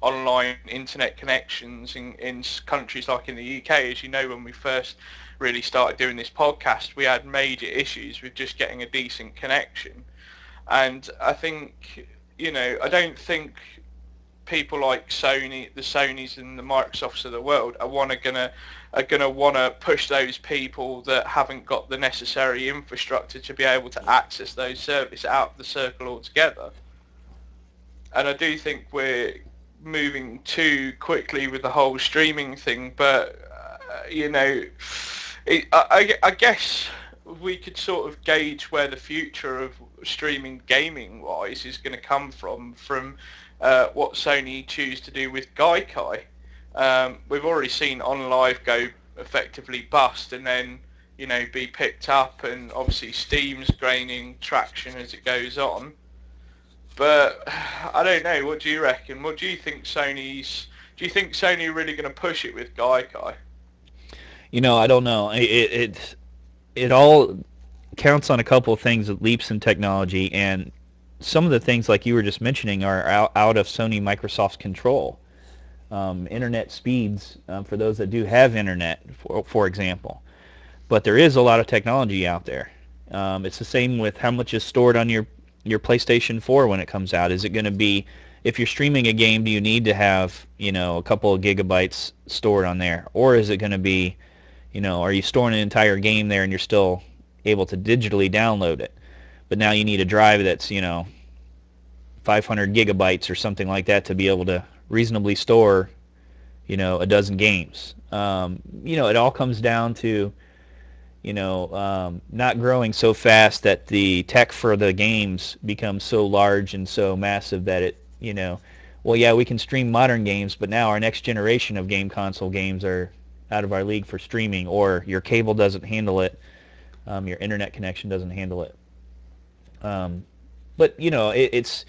online internet connections in countries like in the UK, as you know, when we first really started doing this podcast, we had major issues with just getting a decent connection. And I think, I don't think people like Sony, the Sonys and the Microsofts of the world are gonna want to push those people that haven't got the necessary infrastructure to be able to access those services out of the circle altogether. And I do think we're moving too quickly with the whole streaming thing, but I guess we could sort of gauge where the future of streaming gaming wise is going to come from what Sony choose to do with Gaikai. We've already seen OnLive go effectively bust and then be picked up, and obviously Steam's gaining traction as it goes on. But I don't know. What do you reckon? What do you think Do you think Sony are really going to push it with Gaikai?
I don't know. It all counts on a couple of things, leaps in technology, and some of the things like you were just mentioning are out of Sony Microsoft's control. Internet speeds, for those that do have internet, for example. But there is a lot of technology out there. It's the same with how much is stored on your PlayStation 4 when it comes out. Is it going to be, if you're streaming a game, do you need to have, a couple of gigabytes stored on there? Or is it going to be, are you storing an entire game there and you're still able to digitally download it? But now you need a drive that's, 500 gigabytes or something like that to be able to reasonably store, a dozen games. It all comes down to, not growing so fast that the tech for the games becomes so large and so massive that it, well, yeah, we can stream modern games, but now our next generation of game console games are out of our league for streaming, or your cable doesn't handle it, your internet connection doesn't handle it. But, it's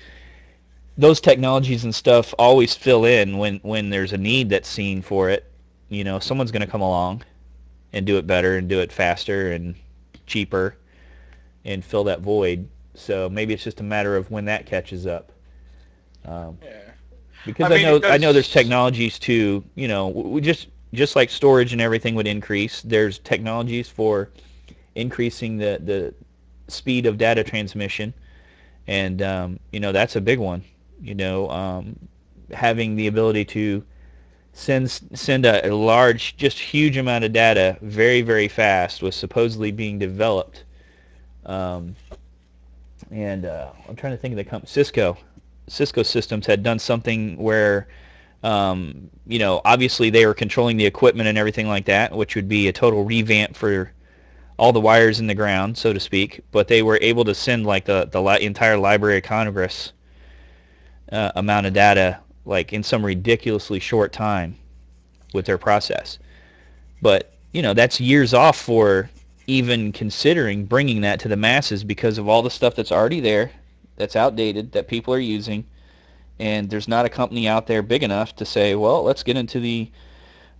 those technologies and stuff always fill in when there's a need that's seen for it. Someone's going to come along and do it better and do it faster and cheaper and fill that void. So maybe it's just a matter of when that catches up.
Yeah.
Because I know there's technologies to, we just like storage and everything would increase, there's technologies for increasing the speed of data transmission, and that's a big one. Having the ability to send a large, just huge amount of data very, very fast was supposedly being developed. And I'm trying to think of the company. Cisco Systems had done something where, obviously they were controlling the equipment and everything like that, which would be a total revamp for all the wires in the ground, so to speak. But they were able to send like the entire Library of Congress amount of data, like in some ridiculously short time with their process. But that's years off for even considering bringing that to the masses because of all the stuff that's already there, that's outdated, that people are using, and there's not a company out there big enough to say, well, let's get into the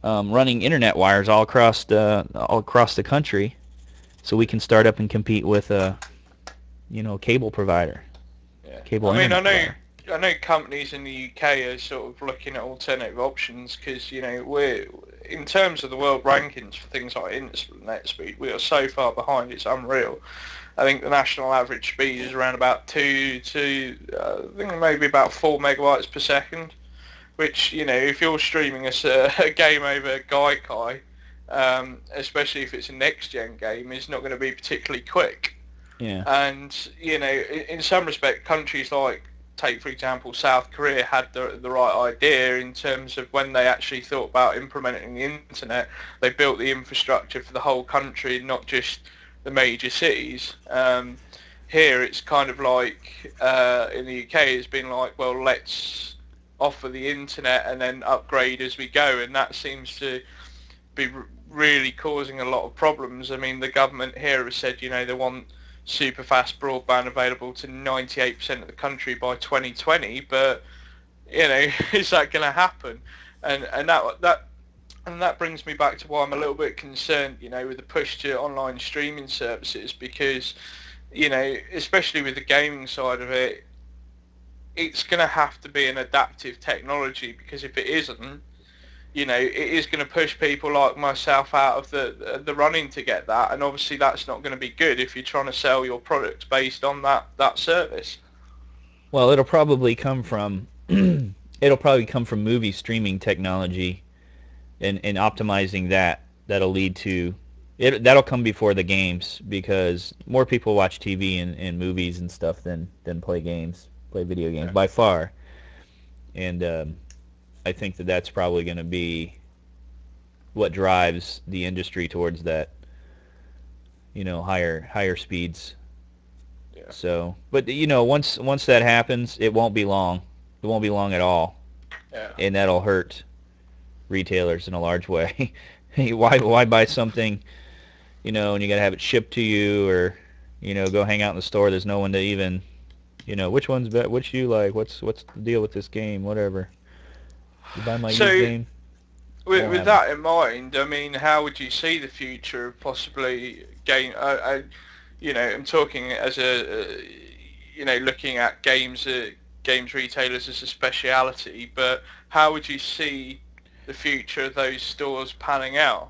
running internet wires all across the country, so we can start up and compete with a cable provider.
Yeah.
Cable
I know companies in the UK are sort of looking at alternative options because we're, in terms of the world rankings for things like internet speed, we are so far behind, it's unreal. I think the national average speed is around about 2 to I think maybe about 4 megabytes per second, which if you're streaming a game over Gaikai, especially if it's a next gen game, is not going to be particularly quick.
Yeah.
And in some respect, countries like, take for example, South Korea had the right idea in terms of when they actually thought about implementing the internet. They built the infrastructure for the whole country, not just the major cities. Here it's kind of like in the UK it's been like, well, let's offer the internet and then upgrade as we go, and that seems to be really causing a lot of problems. I mean, the government here has said they want super fast broadband available to 98% of the country by 2020, but is that going to happen? And that brings me back to why I'm a little bit concerned, with the push to online streaming services, because especially with the gaming side of it, it's going to have to be an adaptive technology, because if it isn't, it is going to push people like myself out of the running to get that, and obviously that's not going to be good if you're trying to sell your products based on that service.
Well, it'll probably come from it'll probably come from movie streaming technology and optimizing that. That'll lead to it. That'll come before the games because more people watch TV and movies and stuff than play video games
Yeah.
by far. And I think that that's probably going to be what drives the industry towards that, higher speeds.
Yeah.
So, but once that happens, it won't be long. It won't be long at all,
Yeah.
and that'll hurt retailers in a large way. Why buy something, and you got to have it shipped to you, or go hang out in the store. There's no one to even, which one's better, which you like, what's the deal with this game, whatever. You buy my used
So
game.
with that in mind, I mean, how would you see the future of possibly game? I'm talking as looking at games retailers as a speciality, but how would you see the future of those stores panning out?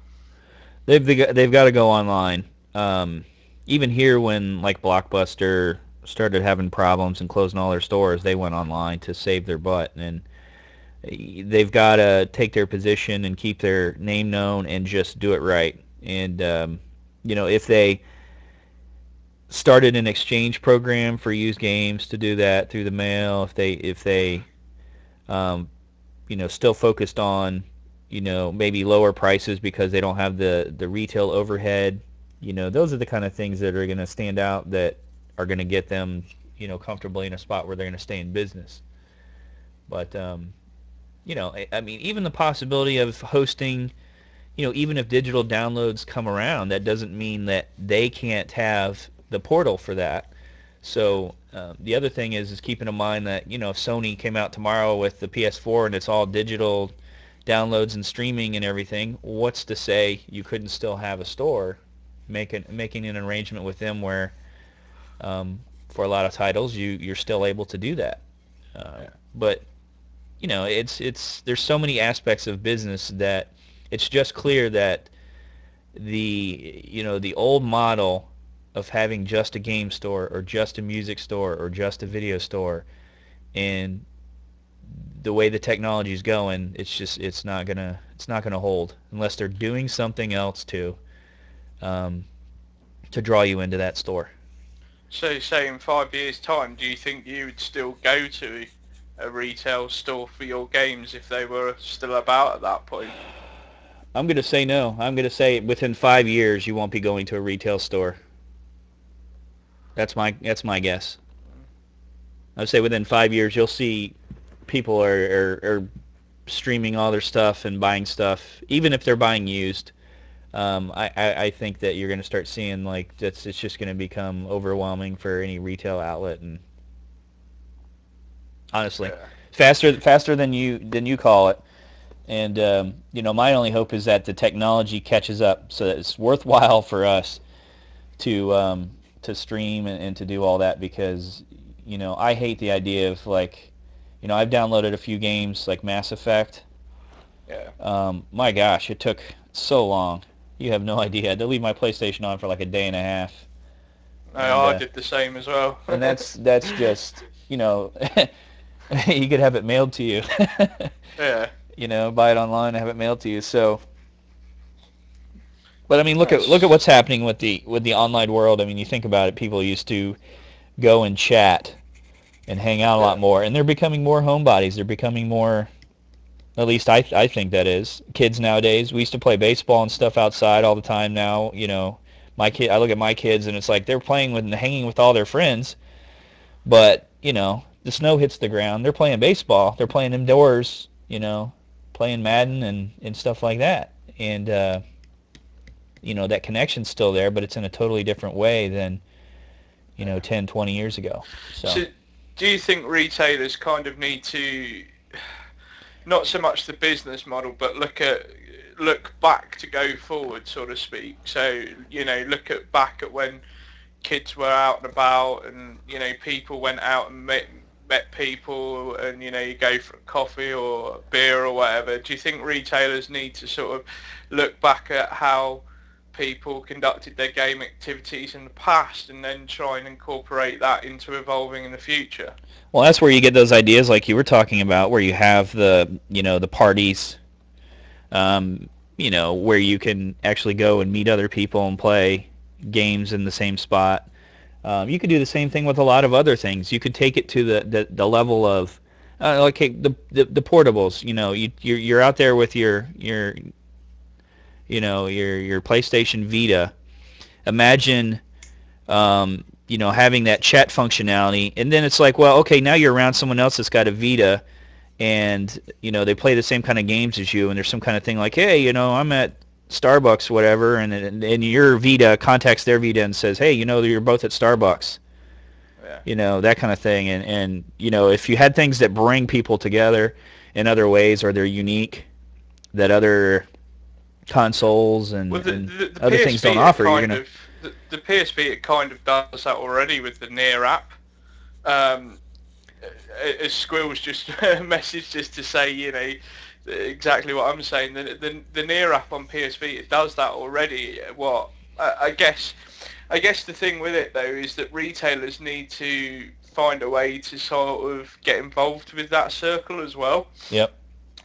They've got to go online. Even here, when like Blockbuster started having problems and closing all their stores, they went online to save their butt, and they've got to take their position and keep their name known and just do it right. And if they started an exchange program for used games to do that through the mail, if they um, still focused on maybe lower prices because they don't have the retail overhead, those are the kind of things that are going to stand out, that are going to get them comfortably in a spot where they're going to stay in business. But I mean, even the possibility of hosting, even if digital downloads come around, that doesn't mean that they can't have the portal for that. So the other thing is keeping in mind that if Sony came out tomorrow with the PS4 and it's all digital downloads and streaming and everything, what's to say you couldn't still have a store, making an arrangement with them where for a lot of titles you're still able to do that.
Yeah.
But it's there's so many aspects of business that it's just clear that the old model of having just a game store or just a music store or just a video store, and the way the technology is going, it's not gonna hold unless they're doing something else to draw you into that store.
So, say in 5 years' time, do you think you would still go to a retail store for your games if they were still about at that point?
I'm gonna say no. I'm gonna say within 5 years you won't be going to a retail store. That's my guess. I'd say within 5 years you'll see people are streaming all their stuff and buying stuff, even if they're buying used. I think that you're going to start seeing like it's just going to become overwhelming for any retail outlet, and honestly,
Yeah.
faster than you call it. And my only hope is that the technology catches up so that it's worthwhile for us to stream and to do all that, because I hate the idea of like, I've downloaded a few games like Mass Effect.
Yeah.
My gosh, it took so long. You have no idea. I had to leave my PlayStation on for like a day and a half,
No,
and
I did the same as well.
and that's just you could have it mailed to you.
Yeah.
Buy it online and have it mailed to you. So, but I mean, look at
That's
what's happening with the online world. I mean, you think about it. People used to go and chat and hang out a lot
yeah.
more, and they're becoming more homebodies. They're becoming more. At least I think that is. Kids nowadays, we used to play baseball and stuff outside all the time. Now, I look at my kids and it's like they're playing with and hanging with all their friends, but the snow hits the ground. They're playing baseball. They're playing indoors. Playing Madden and stuff like that. And that connection's still there, but it's in a totally different way than 10, 20 years ago. So
do you think retailers kind of need to, not so much the business model, but look back to go forward, so to speak? So, look back at when kids were out and about, and people went out and met people, and you go for coffee or beer or whatever. Do you think retailers need to sort of look back at how people conducted their game activities in the past and then try and incorporate that into evolving in the future.
Well, that's where you get those ideas like you were talking about, where you have the parties, where you can actually go and meet other people and play games in the same spot. You could do the same thing with a lot of other things. You could take it to the level of like the portables. You're out there with your PlayStation Vita. Imagine having that chat functionality, and then it's like, well, okay, now you're around someone else that's got a Vita, and they play the same kind of games as you, and there's some kind of thing like, hey, I'm at Starbucks, whatever, and your Vita contacts their Vita and says, hey, you're both at Starbucks.
Yeah.
That kind of thing, and if you had things that bring people together in other ways, or they're unique, that other consoles and,
Well, the
and other
PS
things don't
Vita
offer, you're
kind
gonna.
of the PS Vita kind of does that already with the Near app. As Squill's just messaged just to say, exactly what I'm saying. The Near app on PS Vita does that already. What I guess the thing with it though is that retailers need to find a way to sort of get involved with that circle as well.
Yep.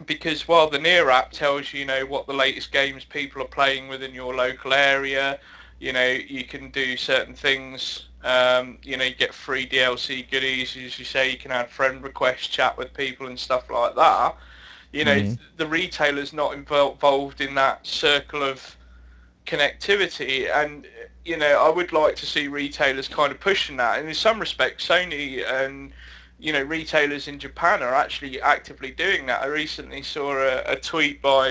Because while the Near app tells you, what the latest games people are playing within your local area, you can do certain things. You get free DLC goodies, as you say. You can add friend requests, chat with people, and stuff like that. The retailer's not involved in that circle of connectivity, and I would like to see retailers kind of pushing that. And in some respects, Sony and retailers in Japan are actually actively doing that. I recently saw a tweet by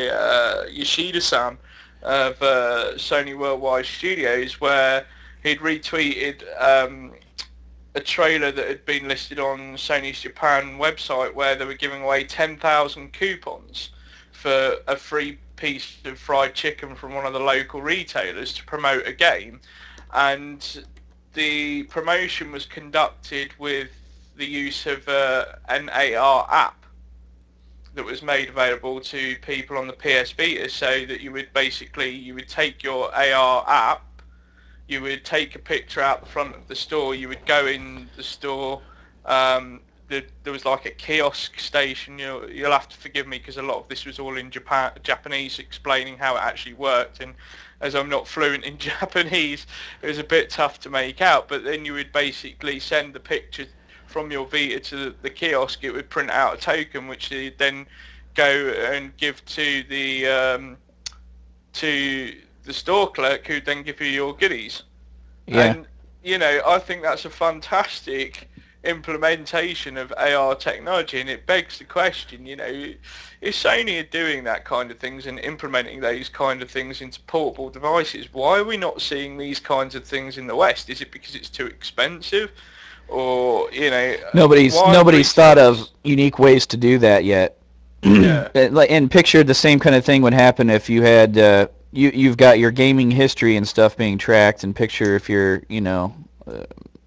Yoshida-san of Sony Worldwide Studios where he'd retweeted a trailer that had been listed on Sony's Japan website where they were giving away 10,000 coupons for a free piece of fried chicken from one of the local retailers to promote a game. And the promotion was conducted with the use of an AR app that was made available to people on the PS Vita, so that you would take your AR app, you would take a picture out the front of the store, you would go in the store, there was like a kiosk station. You'll have to forgive me because a lot of this was all in Japanese, explaining how it actually worked, and as I'm not fluent in Japanese, it was a bit tough to make out. But then you would basically send the picture from your Vita to the kiosk. It would print out a token which you'd then go and give to the store clerk, who'd then give you your goodies.
Yeah.
And I think that's a fantastic implementation of AR technology, and it begs the question, if Sony are doing that kind of things and implementing those kind of things into portable devices, why are we not seeing these kinds of things in the West? Is it because it's too expensive? Or
nobody's thought of unique ways to do that yet.
Yeah.
And picture the same kind of thing would happen if you had you've got your gaming history and stuff being tracked, and picture if you're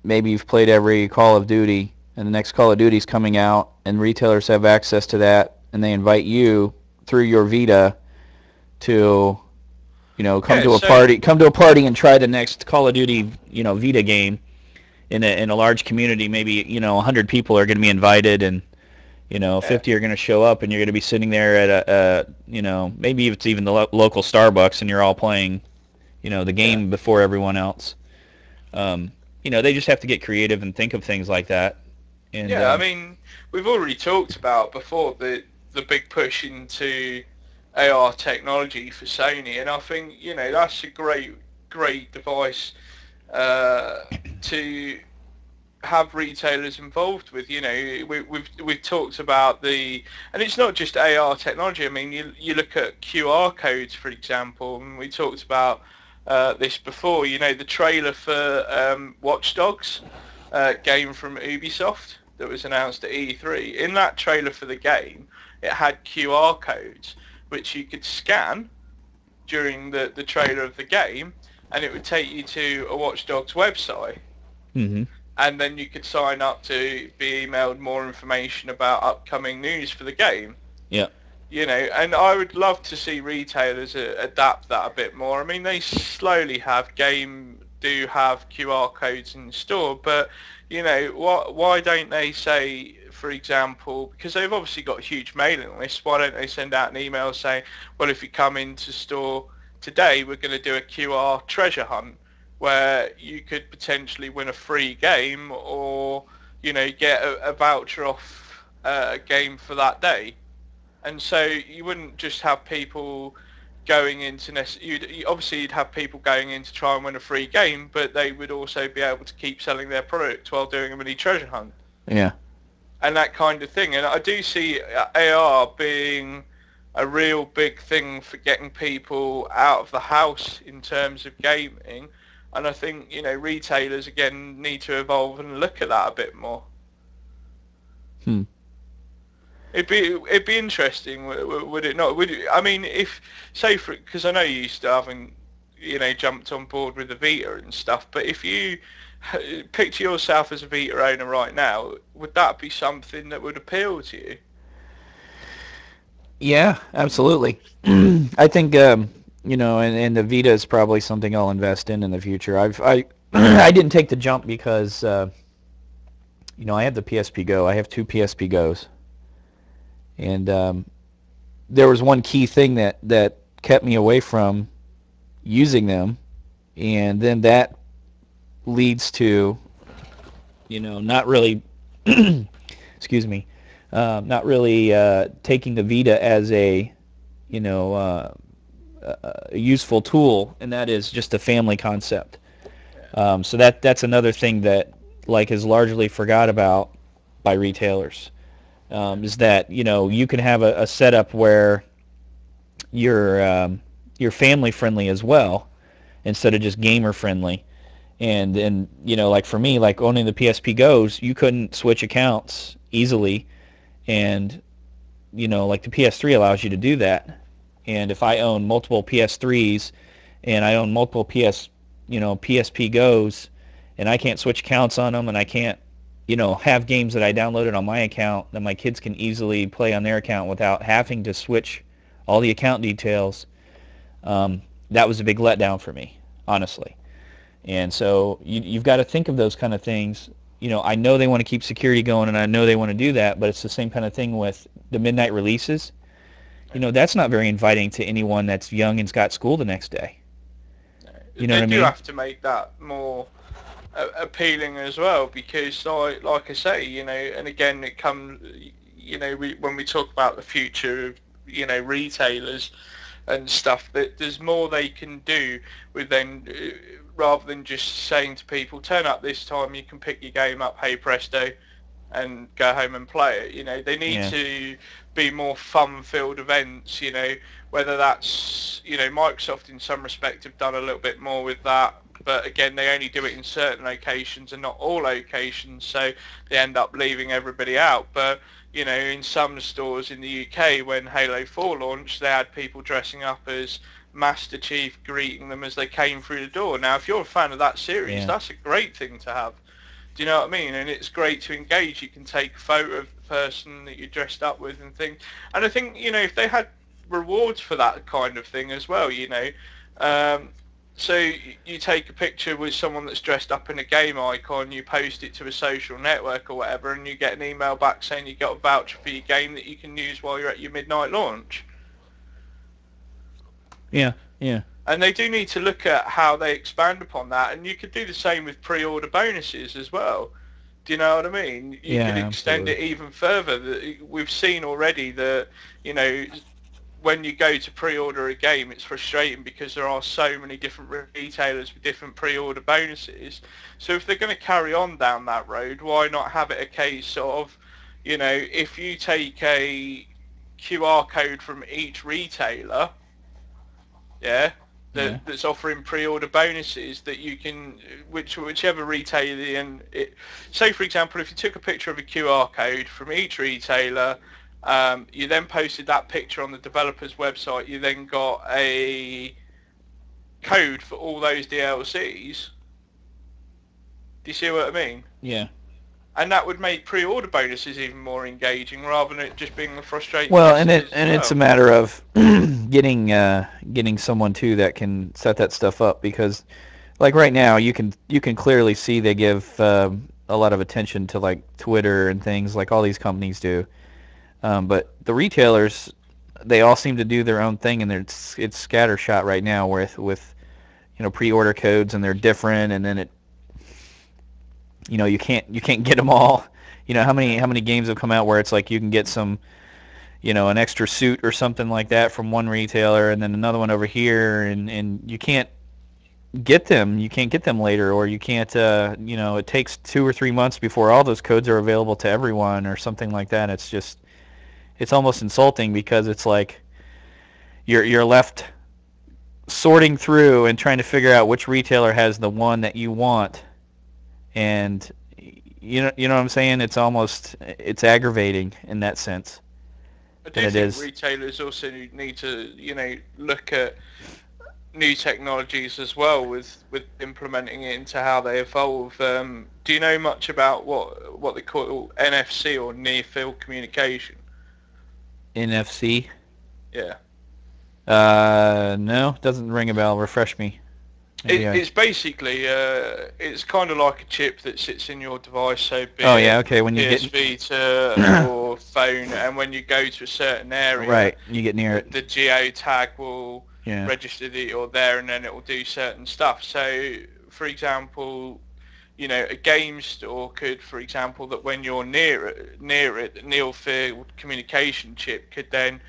maybe you've played every Call of Duty, and the next Call of Duty's coming out, and retailers have access to that, and they invite you through your Vita to come to a party and try the next Call of Duty Vita game. In a large community, maybe 100 people are going to be invited, and 50 are going to show up, and you're going to be sitting there at a maybe it's even the local Starbucks, and you're all playing the game before everyone else. They just have to get creative and think of things like that. And
I mean, we've already talked about before the big push into AR technology for Sony, and I think that's a great device to have retailers involved with. We've talked about and it's not just AR technology. I mean, you look at QR codes, for example, and we talked about this before. The trailer for Watch Dogs, game from Ubisoft that was announced at E3. In that trailer for the game, it had QR codes which you could scan during the trailer of the game, and it would take you to a Watch Dogs website.
Mm-hmm.
And then you could sign up to be emailed more information about upcoming news for the game.
Yeah.
You know, and I would love to see retailers adapt that a bit more. I mean, they slowly have. Game do have QR codes in store, but you know, why don't they say, for example, because they've obviously got a huge mailing list, why don't they send out an email saying, well, if you come into store today, we're going to do a QR treasure hunt where you could potentially win a free game or, you know, get a voucher off a game for that day. And so you wouldn't just have people going into obviously you'd have people going in to try and win a free game, but they would also be able to keep selling their product while doing a mini treasure hunt.
Yeah.
And that kind of thing. And I do see AR being a real big thing for getting people out of the house in terms of gaming. And I think, you know, retailers again need to evolve and look at that a bit more.
Hmm.
It'd be interesting, would it not? Would it, I mean, if say for because I know you used to having, you know, jumped on board with the Vita and stuff, but if you picture yourself as a Vita owner right now, would that be something that would appeal to you?
Yeah, absolutely. I think you know, and the Vita is probably something I'll invest in the future. I I didn't take the jump because you know, I have the PSP Go. I have two PSP Goes, and there was one key thing that kept me away from using them, and then that leads to, you know, not really excuse me, not really taking the Vita as a, you know, a useful tool, and that is just a family concept. So that's another thing that like is largely forgot about by retailers, is that, you know, you can have a setup where you're family friendly as well instead of just gamer friendly. And you know, like for me, like owning the PSP Goes, you couldn't switch accounts easily, and you know, like the PS3 allows you to do that. And if I own multiple PS3s and I own multiple you know, PSP Goes, and I can't switch accounts on them, and I can't, you know, have games that I downloaded on my account that my kids can easily play on their account without having to switch all the account details, that was a big letdown for me, honestly. And so you've got to think of those kind of things. You know, I know they want to keep security going, and I know they want to do that, but it's the same kind of thing with the midnight releases. You know, that's not very inviting to anyone that's young and's got school the next day. You know
They
what I
do
mean?
have to make that more appealing as well, because like I say, you know, and again it comes, you know, when we talk about the future of, you know, retailers and stuff, that there's more they can do with then, rather than just saying to people, turn up this time, you can pick your game up, hey presto, and go home and play it. You know, they need
Yeah.
to be more fun-filled events. You know, whether that's, you know, Microsoft in some respect have done a little bit more with that, but again, they only do it in certain locations and not all locations, so they end up leaving everybody out. But you know, in some stores in the UK, when Halo 4 launched, they had people dressing up as Master Chief greeting them as they came through the door. Now, if you're a fan of that series,
Yeah.
that's a great thing to have. Do you know what I mean? And it's great to engage. You can take a photo of the person that you're dressed up with and things. And I think, you know, if they had rewards for that kind of thing as well, you know, um, so you take a picture with someone that's dressed up in a game icon, you post it to a social network or whatever, and you get an email back saying you got a voucher for your game that you can use while you're at your midnight launch.
Yeah. Yeah.
And they do need to look at how they expand upon that, and you could do the same with pre-order bonuses as well. Do you know what I mean? You
Yeah.
could extend
Absolutely.
it even further. We've seen already that, you know, when you go to pre-order a game, it's frustrating because there are so many different retailers with different pre-order bonuses. So if they're going to carry on down that road, why not have it a case of, you know, if you take a QR code from each retailer, yeah,
Yeah.
that's offering pre-order bonuses that you can, whichever retailer, and it, say for example, if you took a picture of a QR code from each retailer, you then posted that picture on the developer's website, you then got a code for all those DLCs. Do you see what I mean?
Yeah.
And that would make pre-order bonuses even more engaging, rather than it just being the frustrating
Well,
messages as
it's a
well.
matter of getting someone too that can set that stuff up, because like right now you can clearly see they give a lot of attention to like Twitter and things like all these companies do. But the retailers, they all seem to do their own thing, and it's scattershot right now with pre-order codes, and they're different, and then you can't get them all. How many games have come out where it's like you can get some an extra suit or something like that from one retailer, and then another one over here, and you can't get them. You can't get them later, or you can't. It takes 2 or 3 months before all those codes are available to everyone, or something like that. It's almost insulting, because it's like you're left sorting through and trying to figure out which retailer has the one that you want, and you know what I'm saying. It's aggravating in that sense.
I
Than
do
it
think
is.
retailers also need to, look at new technologies as well with implementing it into how they evolve. Do you know much about what they call NFC, or near field communication?
NFC?
Yeah.
No, doesn't ring a bell. Refresh me. Maybe I.
It's basically it's kind of like a chip that sits in your device, so be
Oh yeah,
it
okay. When you
PS
get
Vita or phone, and when you go to a certain area,
right, you get near it.
the geo tag will
Yeah.
register that you're there, and then it will do certain stuff. So, for example, a game store could, for example, that when you're near it, the near field communication chip could then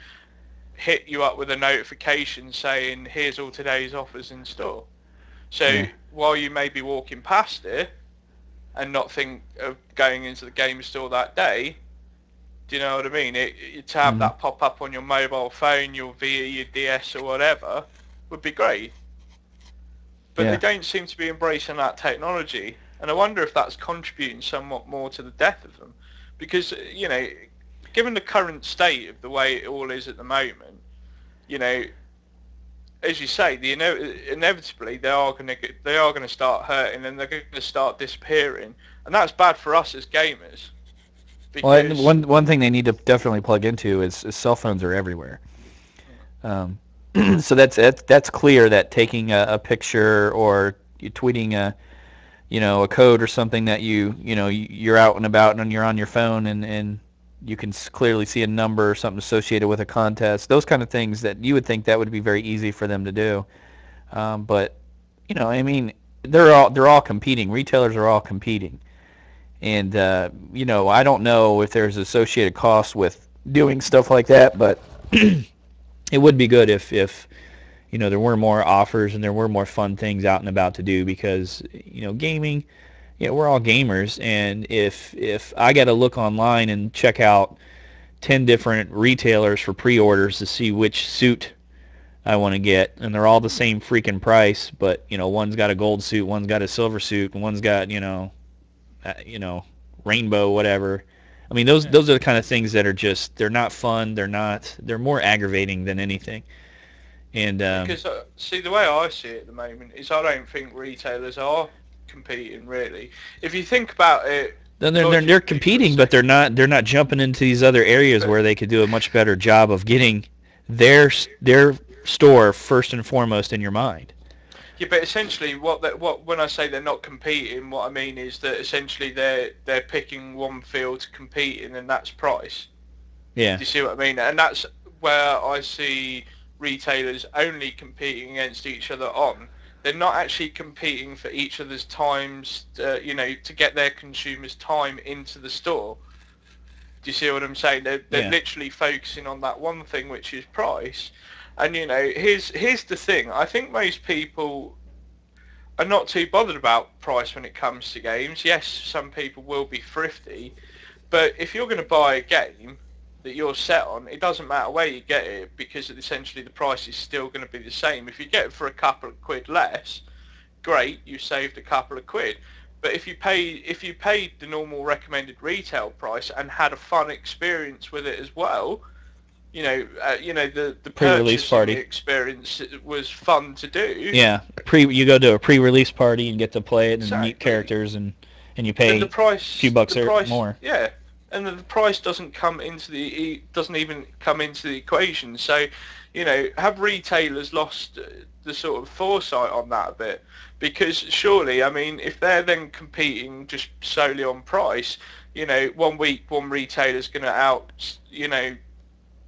hit you up with a notification saying, "Here's all today's offers in store." So
Yeah.
while you may be walking past it and not think of going into the game store that day, do you know what I mean? To have
Mhm.
that pop up on your mobile phone, your via your DS or whatever, would be great. But they
Yeah.
don't seem to be embracing that technology, and I wonder if that's contributing somewhat more to the death of them, because given the current state of the way it all is at the moment, you know, as you say, inevitably they are going to start hurting, and they're going to start disappearing, and that's bad for us as gamers
Well, and
because
one thing they need to definitely plug into is cell phones are everywhere. Um, so that's clear that taking a picture, or you tweeting a code or something that you're out and about and you're on your phone, and you can clearly see a number or something associated with a contest. Those kind of things that you would think that would be very easy for them to do. But I mean, they're all competing. Retailers are all competing, and I don't know if there's associated costs with doing stuff like that, but it would be good if there were more offers and there were more fun things out and about to do, because gaming, we're all gamers, and if I got to look online and check out 10 different retailers for pre-orders to see which suit I want to get, and they're all the same freaking price, but one's got a gold suit, one's got a silver suit, and one's got rainbow whatever. I mean, those are the kind of things that are just, they're not fun. They're more aggravating than anything. And
because see, the way I see it at the moment is I don't think retailers are competing really. If you think about it,
then they're
logically for a
competing, but
second,
they're not jumping into these other areas
but
where they could do a much better job of getting their store first and foremost in your mind.
yeah, but essentially, what when I say they're not competing, what I mean is that essentially they're picking one field to compete in, and that's price.
Yeah.
Do you see what I mean? And that's where I see retailers only competing against each other on. They're not actually competing for each other's times, to get their consumers' time into the store. Do you see what I'm saying? They're
Yeah.
literally focusing on that one thing, which is price. And here's the thing. I think most people are not too bothered about price when it comes to games. Yes, some people will be thrifty, but if you're going to buy a game that you're set on, it doesn't matter where you get it, because essentially the price is still going to be the same. If you get it for a couple of quid less, great, you saved a couple of quid. But if you paid the normal recommended retail price and had a fun experience with it as well, the
Pre-release
purchasing
party.
experience was fun to do.
Yeah. You go to a pre-release party and get to play it and meet
Exactly.
characters, and and you pay
the
a few bucks more.
yeah, and the price doesn't even come into the equation. So, have retailers lost the sort of foresight on that a bit? Because surely, I mean, if they're then competing just solely on price, one week one retailer's going to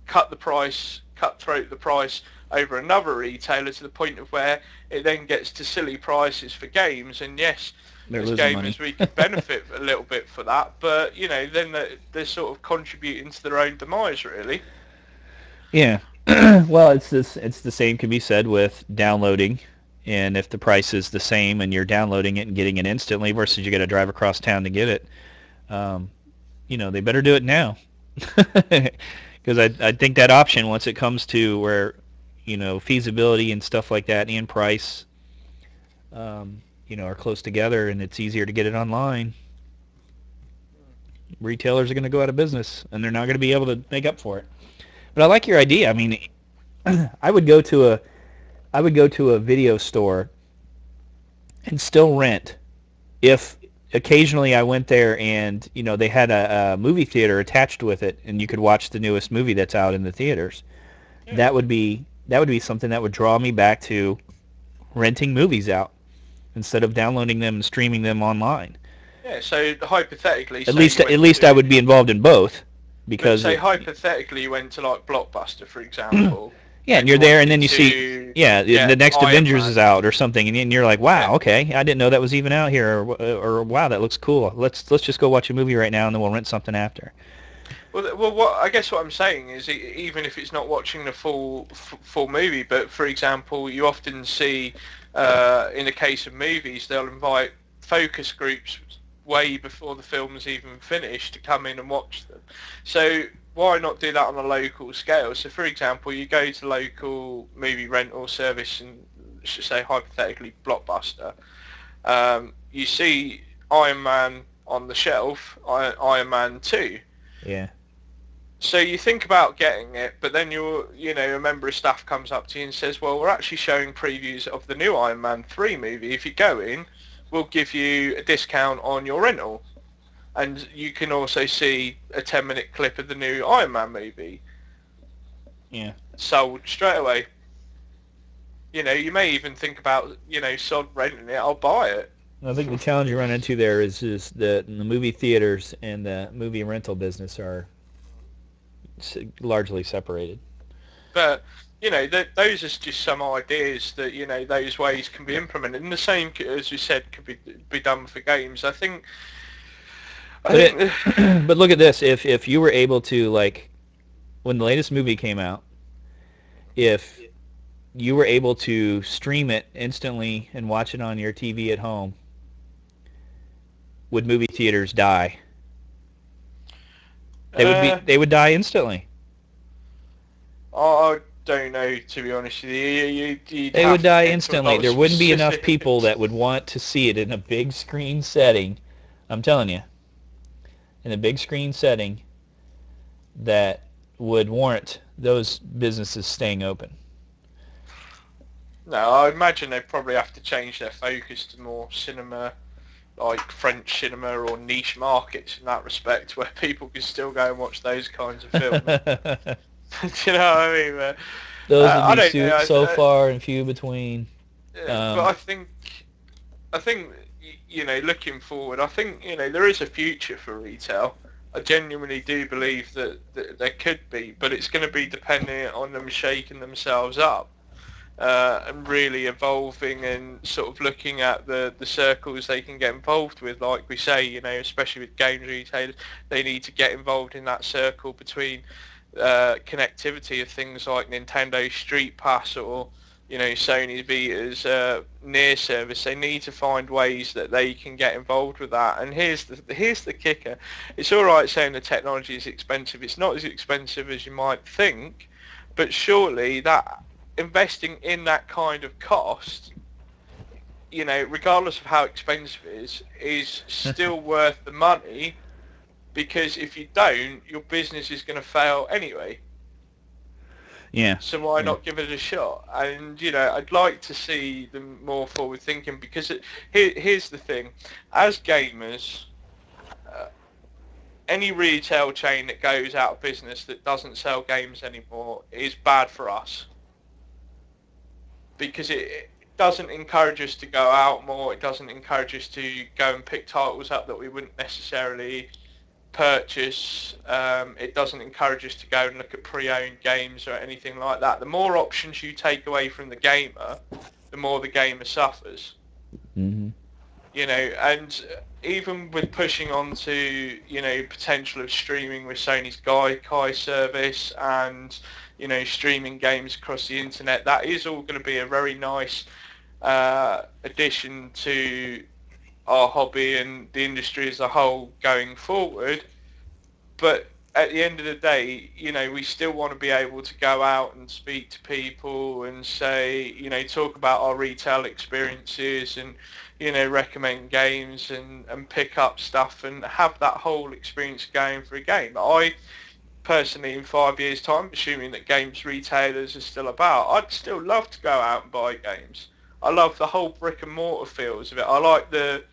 cutthroat the price over another retailer to the point of where it then gets to silly prices for games. And yes,
They're
as
losing
gamers
money.
we can benefit a little bit for that, but then they're sort of contributing to their own demise, really.
Yeah. Well, it's the same can be said with downloading. And if the price is the same and you're downloading it and getting it instantly versus you got to drive across town to get it, they better do it now. Because I think that option, once it comes to where, feasibility and stuff like that and price, are close together and it's easier to get it online, retailers are going to go out of business and they're not going to be able to make up for it. But I like your idea. I mean, I would go to a video store and still rent if occasionally I went there and they had a movie theater attached with it and you could watch the newest movie that's out in the theaters.
Yeah.
That would be something that would draw me back to renting movies out instead of downloading them and streaming them online.
Yeah, so hypothetically,
At least I would be involved in both, because
say hypothetically you went to like Blockbuster, for example.
Yeah, and you're there, and then you see, the next
Iron
Avengers
Man
is out or something, and you're like, wow, okay, I didn't know that was even out here, or wow, that looks cool. Let's just go watch a movie right now, and then we'll rent something after.
Well, I guess what I'm saying is, even if it's not watching the full movie, but for example, you often see, in the case of movies, they'll invite focus groups way before the film's even finished to come in and watch them. So why not do that on a local scale? So for example, you go to local movie rental service, and let's just say hypothetically Blockbuster, you see Iron Man on the shelf, Iron Man 2.
Yeah.
So you think about getting it, but then a member of staff comes up to you and says, well, we're actually showing previews of the new Iron Man 3 movie. If you go in, we'll give you a discount on your rental. And you can also see a 10-minute clip of the new Iron Man movie.
Yeah.
Sold straight away. You may even think about, sod renting it, I'll buy it.
I think the challenge you run into there is that the movie theaters and the movie rental business are largely separated.
But, those are just some ideas that, those ways can be implemented. And the same, as you said, could be done for games. I think...
But look at this. If you were able to, like, when the latest movie came out, if you were able to stream it instantly and watch it on your TV at home, would movie theaters die? They would die instantly.
I don't know, to be honest with you.
They would die instantly. There wouldn't be enough people that would want to see it in a big screen setting. I'm telling you. In a big screen setting that would warrant those businesses staying open.
No, I imagine they'd probably have to change their focus to more cinema, like French cinema or niche markets in that respect, where people can still go and watch those kinds of films. Do you know what I mean?
Those would be so far and few between.
But I think, looking forward, I think, there is a future for retail. I genuinely do believe that there could be, but it's going to be dependent on them shaking themselves up and really evolving and sort of looking at the circles they can get involved with. Like we say, especially with games retailers, they need to get involved in that circle between connectivity of things like Nintendo Street Pass or Sony Vita's near service. They need to find ways that they can get involved with that. And here's the kicker: it's all right saying the technology is expensive. It's not as expensive as you might think, but surely that investing in that kind of cost, regardless of how expensive it is still worth the money. Because if you don't, your business is going to fail anyway.
Yeah.
So why
Yeah.
not give it a shot? And I'd like to see them more forward thinking, because here's the thing: as gamers, uh, any retail chain that goes out of business that doesn't sell games anymore is bad for us, because it doesn't encourage us to go out more. It doesn't encourage us to go and pick titles up that we wouldn't necessarily purchase. It doesn't encourage us to go and look at pre-owned games or anything like that. The more options you take away from the gamer, the more the gamer suffers.
Mm-hmm.
And even with pushing on to, potential of streaming with Sony's Kai service, and, streaming games across the internet, that is all going to be a very nice addition to our hobby and the industry as a whole going forward. But at the end of the day, we still want to be able to go out and speak to people and say, talk about our retail experiences, and, recommend games, and pick up stuff and have that whole experience going for a game. I personally, in 5 years' time, assuming that games retailers are still about, I'd still love to go out and buy games. I love the whole brick and mortar feels of it. I like the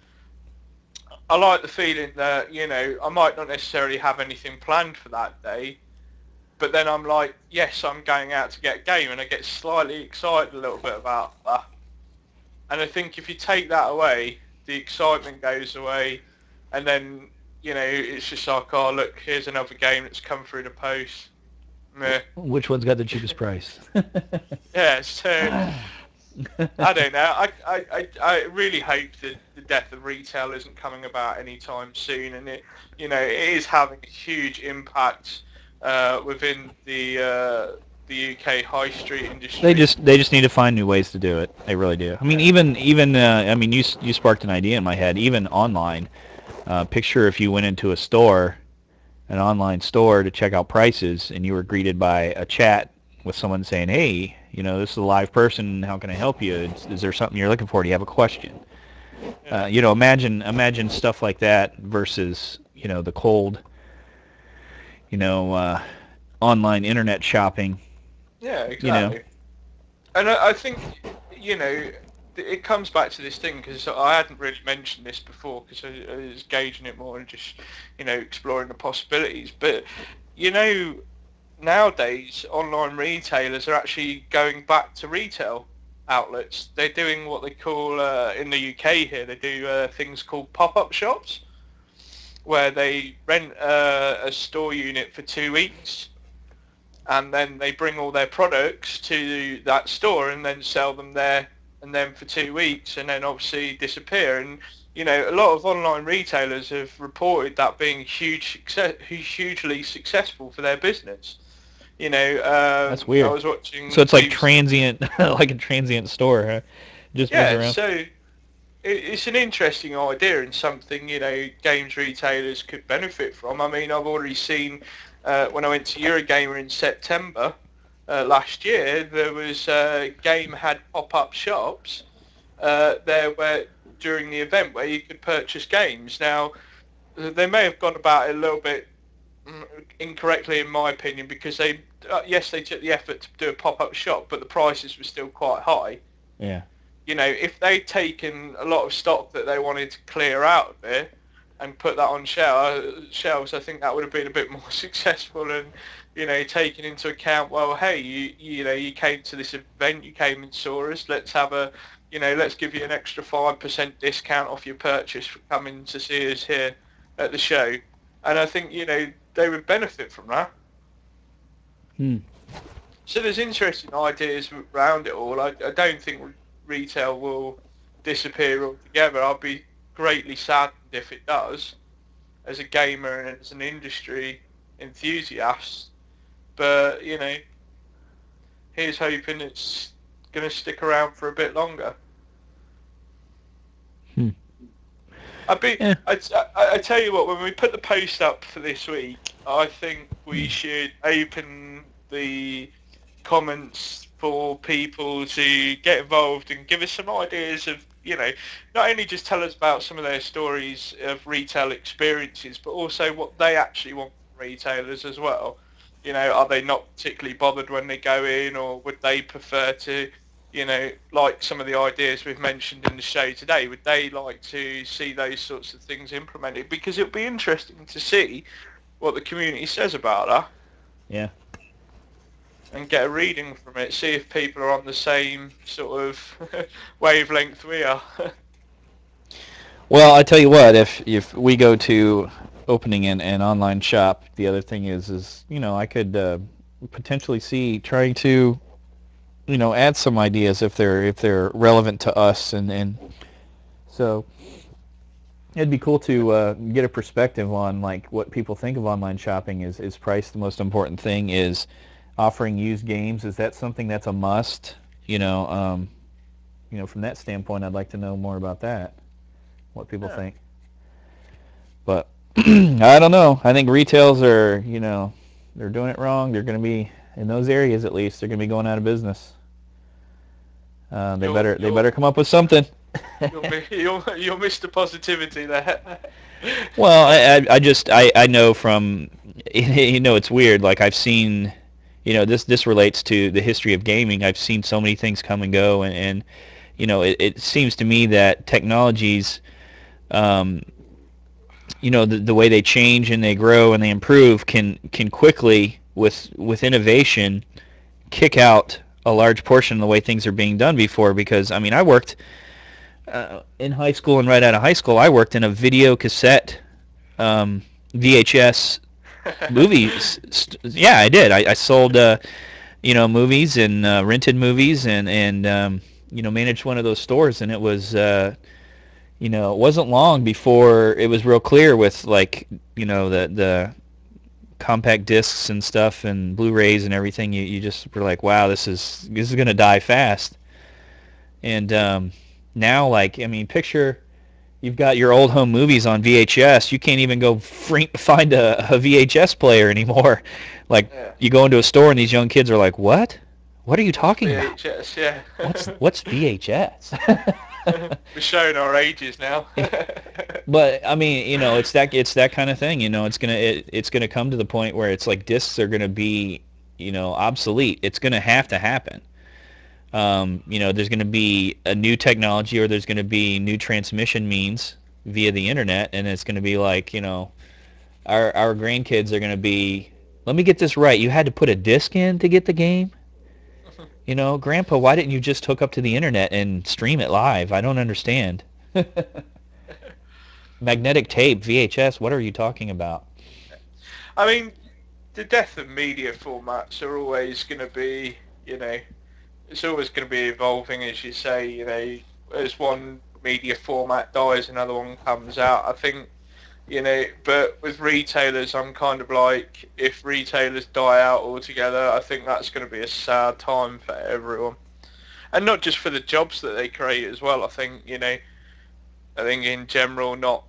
feeling that, I might not necessarily have anything planned for that day, but then I'm like, yes, I'm going out to get a game, and I get slightly excited a little bit about that. And I think if you take that away, the excitement goes away, and then, it's just like, oh, look, here's another game that's come through the post. Meh.
Which one's got the cheapest price?
Yeah, so I don't know. I really hope that the death of retail isn't coming about anytime soon, and it is having a huge impact within the UK high street industry.
They just need to find new ways to do it. They really do. I mean, even I mean, you sparked an idea in my head. Even online, picture if you went into a store, an online store, to check out prices, and you were greeted by a chat with someone saying, "Hey, this is a live person. How can I help you? Is there something you're looking for? Do you have a question?"
Yeah.
Imagine stuff like that versus the cold, online internet shopping.
Yeah, exactly. And I think, it comes back to this thing, because I hadn't really mentioned this before, because I was gauging it more and just, exploring the possibilities. But, nowadays, online retailers are actually going back to retail outlets. They're doing what they call, in the UK here, they do things called pop-up shops, where they rent a store unit for 2 weeks, and then they bring all their products to that store and then sell them there, and then for 2 weeks, and then obviously disappear. And a lot of online retailers have reported that being hugely successful for their business.
That's weird.
I was watching.
So it's like transient, like a transient store, huh? Just moves
Yeah,
around.
so it's an interesting idea, and something games retailers could benefit from. I mean, I've already seen when I went to Eurogamer in September last year, there was Game had pop-up shops there where during the event where you could purchase games. Now, they may have gone about it a little bit incorrectly, in my opinion, because they took the effort to do a pop-up shop, but the prices were still quite high.
Yeah.
If they'd taken a lot of stock that they wanted to clear out of it and put that on shelves, I think that would have been a bit more successful, and taking into account, well, hey, you came to this event, you came and saw us, let's give you an extra 5% discount off your purchase for coming to see us here at the show. And I think they would benefit from that. So there's interesting ideas around it all. I don't think retail will disappear altogether. I'll be greatly saddened if it does, as a gamer and as an industry enthusiast. But here's hoping it's going to stick around for a bit longer. I tell you what, when we put the post up for this week, I think we should open the comments for people to get involved and give us some ideas of, not only just tell us about some of their stories of retail experiences, but also what they actually want from retailers as well. are they not particularly bothered when they go in, or would they prefer to, like some of the ideas we've mentioned in the show today, would they like to see those sorts of things implemented? Because it'll be interesting to see what the community says about that.
Yeah.
And get a reading from it, see if people are on the same sort of wavelength we are.
Well, I tell you what, if we go to opening an online shop, the other thing is I could potentially see trying to add some ideas if they're relevant to us, and so it'd be cool to get a perspective on like what people think of online shopping. Is price the most important thing? Is offering used games, is that something that's a must? From that standpoint, I'd like to know more about that, what people think. But I don't know. I think retails are, they're doing it wrong. They're going to be, in those areas at least, they're going to be going out of business. They better come up with something.
You're Mr. Positivity there.
Well, I know from, it's weird. Like I've seen, this relates to the history of gaming. I've seen so many things come and go, and it seems to me that technologies, the way they change and they grow and they improve can quickly, with innovation, kick out a large portion of the way things are being done before. Because I worked in high school, and right out of high school I worked in a video cassette VHS movies. Yeah, I did. I sold movies and rented movies, and managed one of those stores, and it was it wasn't long before it was real clear with like the compact discs and stuff and Blu-rays and everything. You just were like, wow, this is going to die fast. And now, like, picture you've got your old home movies on VHS. You can't even go find a VHS player anymore. Like, you go into a store and these young kids are like, what? What are you talking about?
VHS, yeah.
What's VHS?
We're showing our ages now.
But it's that kind of thing. It's gonna come to the point where it's like discs are gonna be obsolete. It's gonna have to happen. There's gonna be a new technology, or there's gonna be new transmission means via the internet, and it's gonna be like our grandkids are gonna be. Let me get this right. You had to put a disc in to get the game. Grandpa, why didn't you just hook up to the internet and stream it live? I don't understand. Magnetic tape, VHS, what are you talking about?
The death of media formats are always going to be, it's always going to be evolving, as you say, as one media format dies, another one comes out. I think, but with retailers, I'm kind of like, if retailers die out altogether, I think that's going to be a sad time for everyone. And not just for the jobs that they create as well. I think, I think in general, not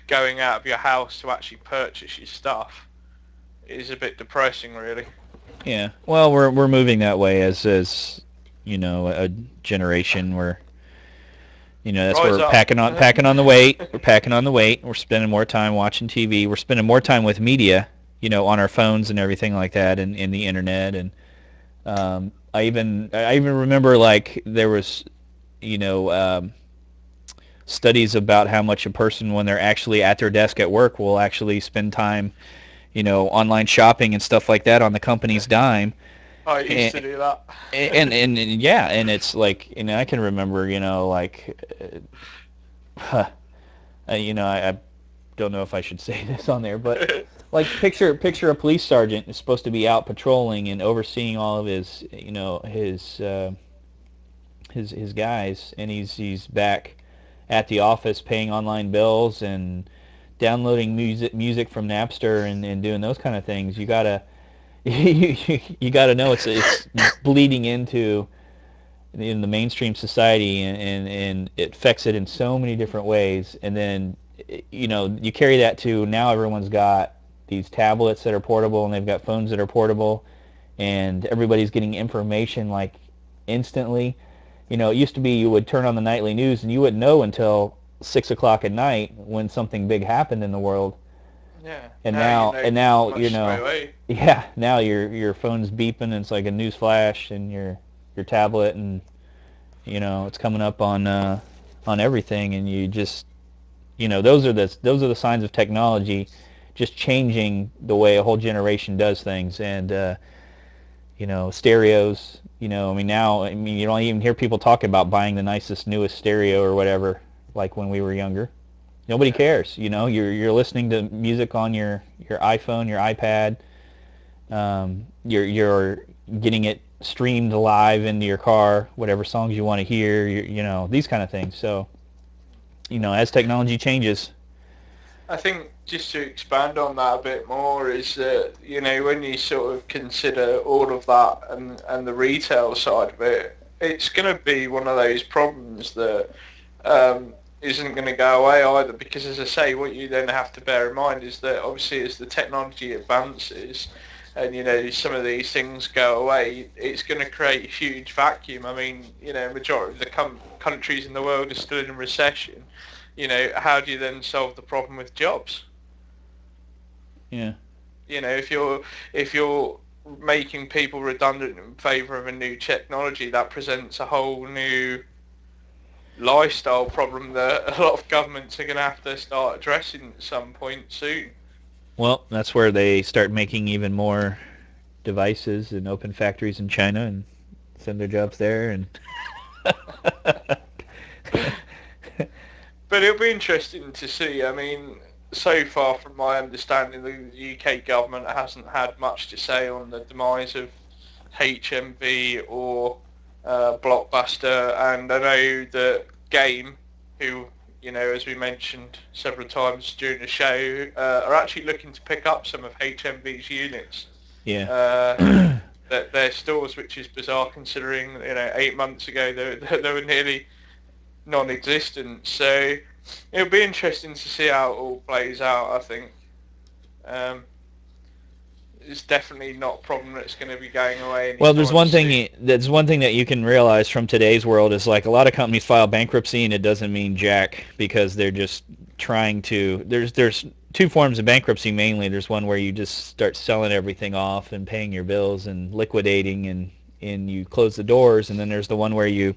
going out of your house to actually purchase your stuff is a bit depressing, really.
Yeah. Well, we're moving that way as a generation where that's
Rise
where we're
up.
packing on the weight. We're packing on the weight. We're spending more time watching TV. We're spending more time with media, on our phones and everything like that, and in the internet. And I even remember like there was, studies about how much a person, when they're actually at their desk at work, will actually spend time, online shopping and stuff like that on the company's dime.
I used to do that.
and yeah, and it's like, I can remember, I don't know if I should say this on there, but like picture a police sergeant is supposed to be out patrolling and overseeing all of his, his guys, and he's back at the office paying online bills and downloading music from Napster and doing those kind of things. You gotta you gotta know it's bleeding into in the mainstream society, and it affects it in so many different ways. And then you carry that to now everyone's got these tablets that are portable, and they've got phones that are portable, and everybody's getting information like instantly. It used to be you would turn on the nightly news and you wouldn't know until 6 o'clock at night when something big happened in the world.
Yeah.
And
Now you
now,
know
and
pretty
now,
much straight away.
yeah, now your phone's beeping and it's like a news flash, and your tablet, and it's coming up on everything, and you just, those are the signs of technology just changing the way a whole generation does things. And stereos, I mean, now, I mean, you don't even hear people talking about buying the nicest, newest stereo or whatever, like when we were younger. Nobody
Yeah.
cares. You're listening to music on your iPhone, your iPad. You're getting it streamed live into your car, whatever songs you want to hear. These kind of things. So, as technology changes.
I think just to expand on that a bit more is that, when you sort of consider all of that and the retail side of it, it's going to be one of those problems that isn't going to go away either, because, as I say, what you then have to bear in mind is that obviously as the technology advances and some of these things go away, it's going to create a huge vacuum. I mean, majority of the countries in the world are still in recession. How do you then solve the problem with jobs?
Yeah.
If you're making people redundant in favour of a new technology, that presents a whole new lifestyle problem that a lot of governments are going to have to start addressing at some point soon.
Well, that's where they start making even more devices and open factories in China and send their jobs there. And
But it'll be interesting to see. I mean, so far from my understanding, the UK government hasn't had much to say on the demise of HMV or Blockbuster, and I know that Game, who, as we mentioned several times during the show, are actually looking to pick up some of HMV's units.
yeah.
Their stores, which is bizarre considering 8 months ago they were nearly non-existent. So it'll be interesting to see how it all plays out. I think um, it's definitely not a problem that's going to be going away anytime
Well, there's one
soon.
thing that you can realize from today's world is, like, a lot of companies file bankruptcy, and it doesn't mean jack, because they're just trying to. There's two forms of bankruptcy mainly. There's one where you just start selling everything off and paying your bills and liquidating, and you close the doors, and then there's the one where you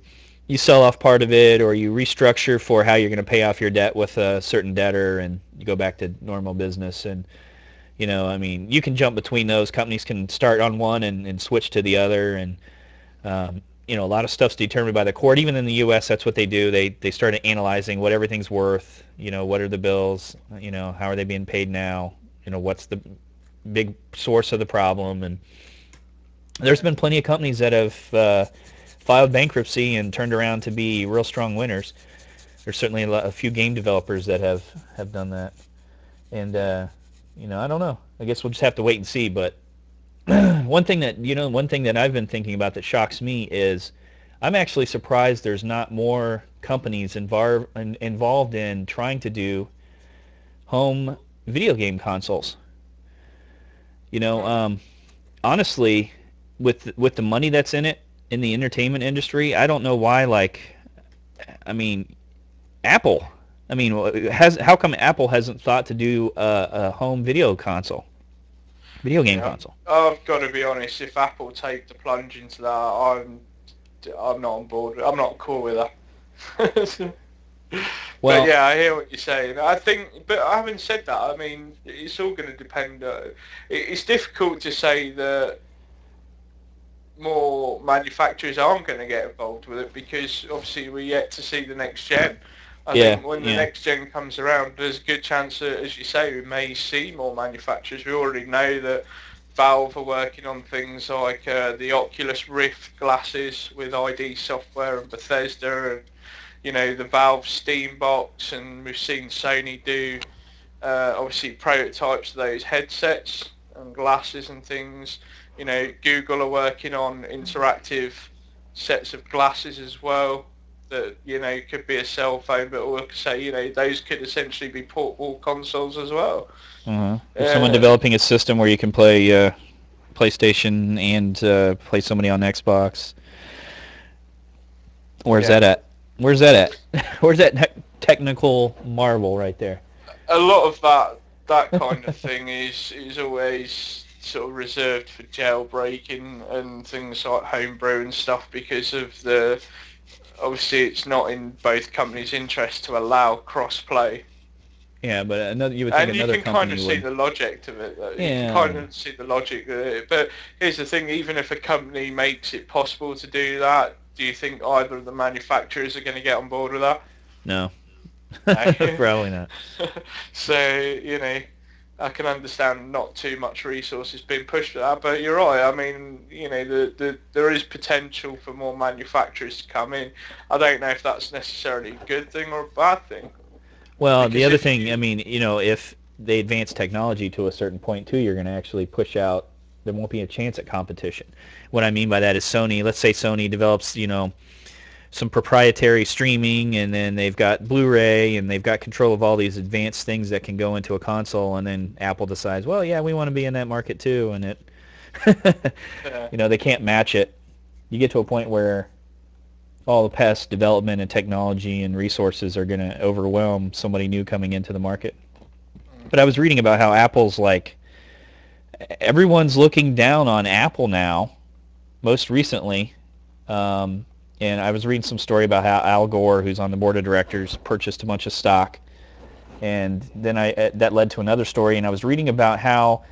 sell off part of it, or you restructure for how you're going to pay off your debt with a certain debtor, and you go back to normal business. And I mean, you can jump between those. Companies can start on one and switch to the other, and a lot of stuff's determined by the court. Even in the U.S., that's what they do. They started analyzing what everything's worth. What are the bills? How are they being paid now? What's the big source of the problem? And there's been plenty of companies that have filed bankruptcy and turned around to be real strong winners. There's certainly a few game developers that have done that, and I don't know. I guess we'll just have to wait and see. But one thing that I've been thinking about that shocks me is I'm actually surprised there's not more companies involved in trying to do home video game consoles. Honestly, with the money that's in it in the entertainment industry, I don't know why. I mean, Apple. I mean, how come Apple hasn't thought to do a home video game
Yeah,
console?
I've got to be honest. If Apple take the plunge into that, I'm not on board. I'm not cool with that. But
Well,
yeah, I hear what you're saying. I think, but having said that, I mean, it's all going to depend. It's difficult to say that more manufacturers aren't going to get involved with it, because obviously we're yet to see the next gen. I
yeah,
think when the
yeah,
next gen comes around, there's a good chance that, as you say, we may see more manufacturers. We already know that Valve are working on things like the Oculus Rift glasses with ID software, and Bethesda, and the Valve Steam box, and we've seen Sony do obviously prototypes of those headsets and glasses and things. Google are working on interactive sets of glasses as well that could be a cell phone, but like I say, those could essentially be portable consoles as well.
There's someone developing a system where you can play PlayStation and play somebody on Xbox. Where's
Yeah,
that at? Where's that at? Where's that technical marvel right there?
a lot of that that kind of thing is always sort of reserved for jailbreaking and things like homebrew and stuff, because of the obviously it's not in both companies' interest to allow cross-play.
Yeah, but you would think
And you
another
can kind
company
of see
would.
the logic of it, though. You can
Yeah.
kind of see the logic of it. But here's the thing, even if a company makes it possible to do that, do you think either of the manufacturers are going to get on board with that?
No.
No.
Probably not.
So, I can understand not too much resources being pushed for that, but you're right. I mean, there is potential for more manufacturers to come in. I don't know if that's necessarily a good thing or a bad thing.
Well, the
Because
other
if
thing, I
you,
mean, if they advance technology to a certain point too, you're going to actually push out. There won't be a chance at competition. What I mean by that is Sony. Let's say Sony develops, some proprietary streaming, and then they've got Blu-ray, and they've got control of all these advanced things that can go into a console, and then Apple decides, well, yeah, we want to be in that market too, and they can't match it. You get to a point where all the past development and technology and resources are going to overwhelm somebody new coming into the market. But I was reading about how Apple's like, everyone's looking down on Apple now, most recently. And I was reading some story about how Al Gore, who's on the board of directors, purchased a bunch of stock. And then that led to another story, and I was reading about how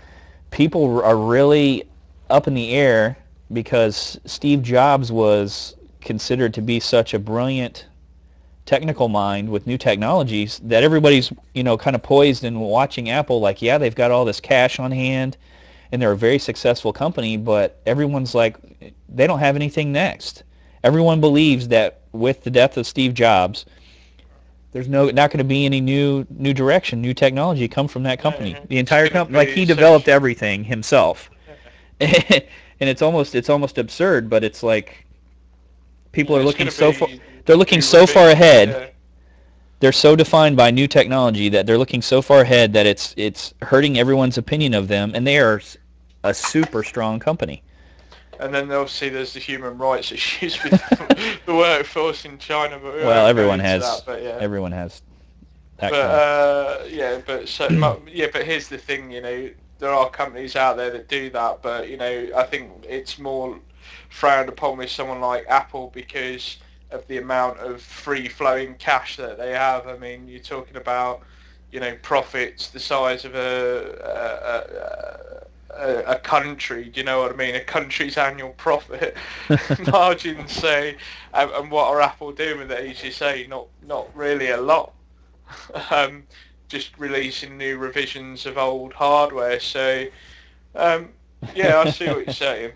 people are really up in the air because Steve Jobs was considered to be such a brilliant technical mind with new technologies that everybody's, kind of poised and watching Apple like, yeah, they've got all this cash on hand and they're a very successful company, but everyone's like, they don't have anything next. Everyone believes that with the death of Steve Jobs, there's not going to be any new direction, new technology come from that company. The entire company, like he developed everything himself. And it's almost absurd, but it's like people are looking so far. They're looking so far ahead. Yeah. They're so defined by new technology that they're looking so far ahead that it's hurting everyone's opinion of them, and they are a super strong company.
And then obviously there's the human rights issues with the workforce in China. But
well, everyone has that, but yeah. Everyone has that.
But here's the thing, there are companies out there that do that, but I think it's more frowned upon with someone like Apple because of the amount of free-flowing cash that they have. I mean, you're talking about profits the size of a country. Do you know what I mean? A country's annual profit margins. Say, and what are Apple doing with it? As you say, not really a lot. Just releasing new revisions of old hardware. So, I see what you're saying.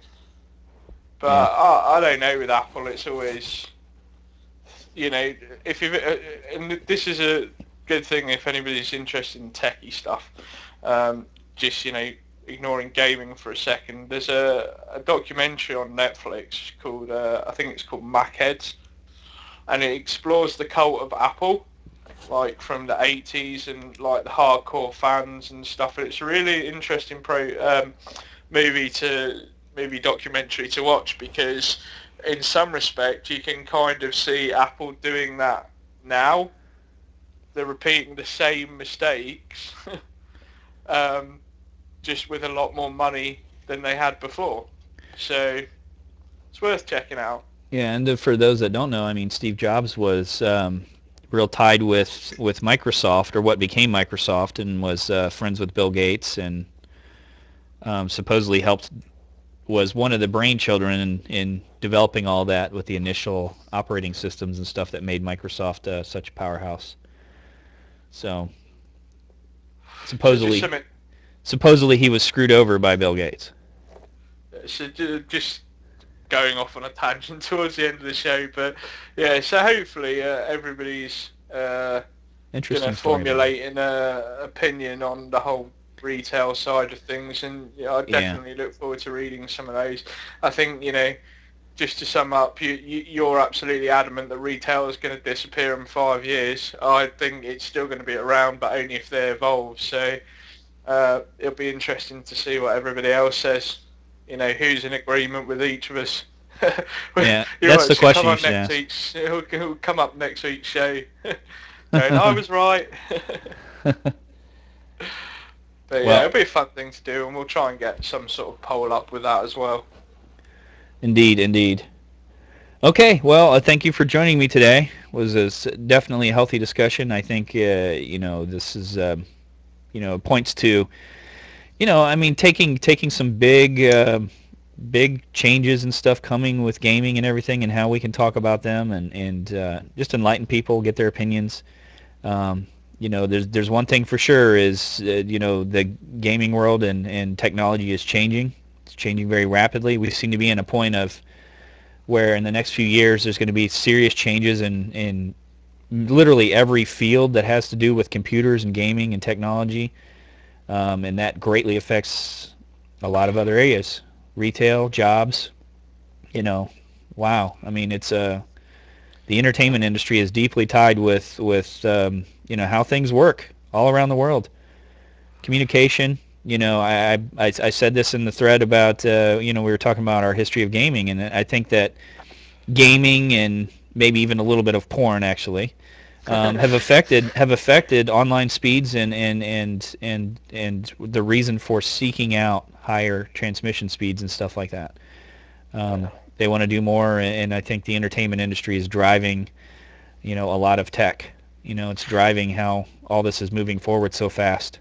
But yeah. I don't know with Apple. It's always, if you and this is a good thing if anybody's interested in techie stuff. Just ignoring gaming for a second. There's a documentary on Netflix called I think it's called Macheads, and it explores the cult of Apple, like from the 80s and like the hardcore fans and stuff. And it's a really interesting movie documentary to watch because in some respect you can kind of see Apple doing that now. They're repeating the same mistakes just with a lot more money than they had before. So it's worth checking out.
Yeah, and for those that don't know, I mean, Steve Jobs was real tied with Microsoft, or what became Microsoft, and was friends with Bill Gates, and supposedly was one of the brain children in developing all that with the initial operating systems and stuff that made Microsoft such a powerhouse. So supposedly he was screwed over by Bill Gates.
So just going off on a tangent towards the end of the show, but yeah, so hopefully everybody's going to formulate an opinion on the whole retail side of things, and I definitely look forward to reading some of those. I think just to sum up, you're absolutely adamant that retail is going to disappear in 5 years. I think it's still going to be around, but only if they evolve. So it'll be interesting to see what everybody else says. Who's in agreement with each of us.
Yeah, that's the question you should ask.
He'll come up next week's show. I was right. But yeah, it'll be a fun thing to do, and we'll try and get some sort of poll up with that as well.
Indeed, indeed. Okay, well, thank you for joining me today. It was definitely a healthy discussion. I think, this is, points to, I mean, taking some big changes and stuff coming with gaming and everything, and how we can talk about them and just enlighten people, get their opinions. There's one thing for sure is, the gaming world and technology is changing. It's changing very rapidly. We seem to be in a point of where in the next few years there's going to be serious changes in literally every field that has to do with computers and gaming and technology, and that greatly affects a lot of other areas, retail, jobs. Wow. I mean, it's the entertainment industry is deeply tied with how things work all around the world. Communication. I said this in the thread about we were talking about our history of gaming, and I think that gaming and maybe even a little bit of porn actually have affected online speeds and the reason for seeking out higher transmission speeds and stuff like that. They want to do more, and I think the entertainment industry is driving a lot of tech. It's driving how all this is moving forward so fast.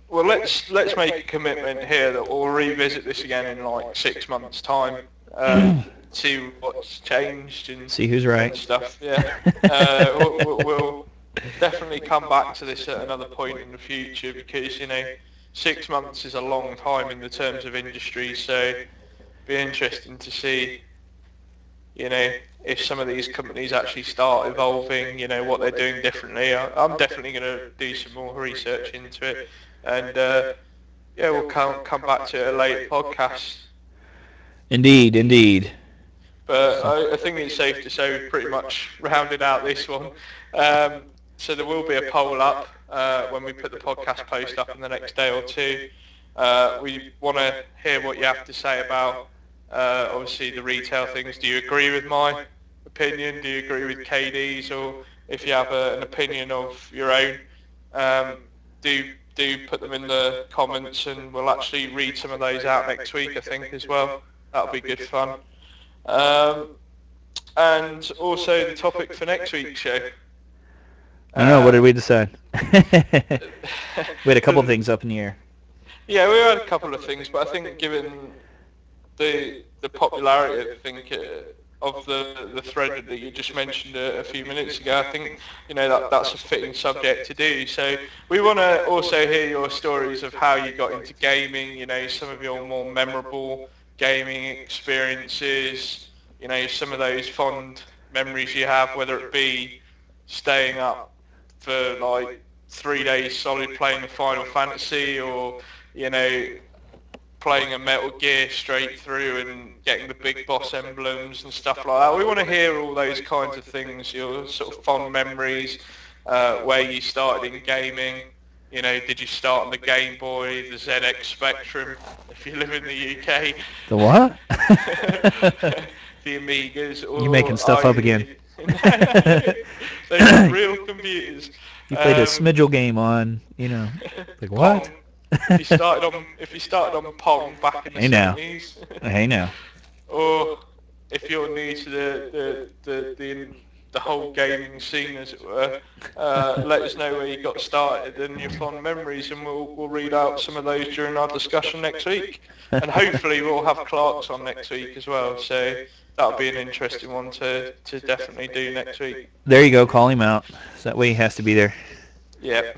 Well, let's make a commitment here that we'll revisit this again in like 6 months' time. See what's changed and
see who's right
and stuff. Yeah, we'll definitely come back to this at another point in the future, because 6 months is a long time in the terms of industry. So it'd be interesting to see if some of these companies actually start evolving, what they're doing differently. I'm definitely going to do some more research into it, and we'll come back to it at a later podcast.
Indeed.
But I think it's safe to say we've pretty much rounded out this one. So there will be a poll up when we put the podcast post up in the next day or two. We want to hear what you have to say about obviously the retail things. Do you agree with my opinion? Do you agree with KD's? Or if you have an opinion of your own, do put them in the comments, and we'll actually read some of those out next week, I think, as well. That'll be good fun. And also the topic for next week's show.
I don't know, what did we decide? We had a couple of things up in the air.
Yeah, we had a couple of things, but I think given the popularity, I think, of the thread that you just mentioned a few minutes ago, I think that's a fitting subject to do. So we want to also hear your stories of how you got into gaming. Some of your more memorable gaming experiences. Some of those fond memories you have, whether it be staying up for like 3 days solid playing the Final Fantasy, or playing a Metal Gear straight through and getting the big boss emblems and stuff like that. We want to hear all those kinds of things, your sort of fond memories, where you started in gaming. Did you start on the Game Boy, the ZX Spectrum, if you live in the UK?
The what?
The Amigas.
You making stuff up again.
They're real computers.
You played a Smidgel game on, like what?
If you started on Pong back in the 70s.
Hey now.
Or if you're new to the whole gaming scene, as it were, let us know where you got started and your fond memories, and we'll read out some of those during our discussion next week. And hopefully we'll have Clark's on next week as well, so that'll be an interesting one to definitely do next week.
There you go, call him out. So that way he has to be there.
Yeah.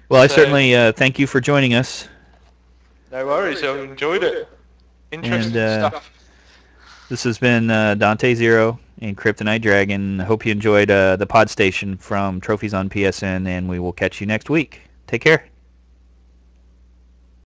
Well, I certainly thank you for joining us.
No worries, I've enjoyed it. Interesting stuff.
This has been Dante Zero and Kryptonite Dragon. I hope you enjoyed the PodStation from Trophies on PSN, and we will catch you next week. Take care.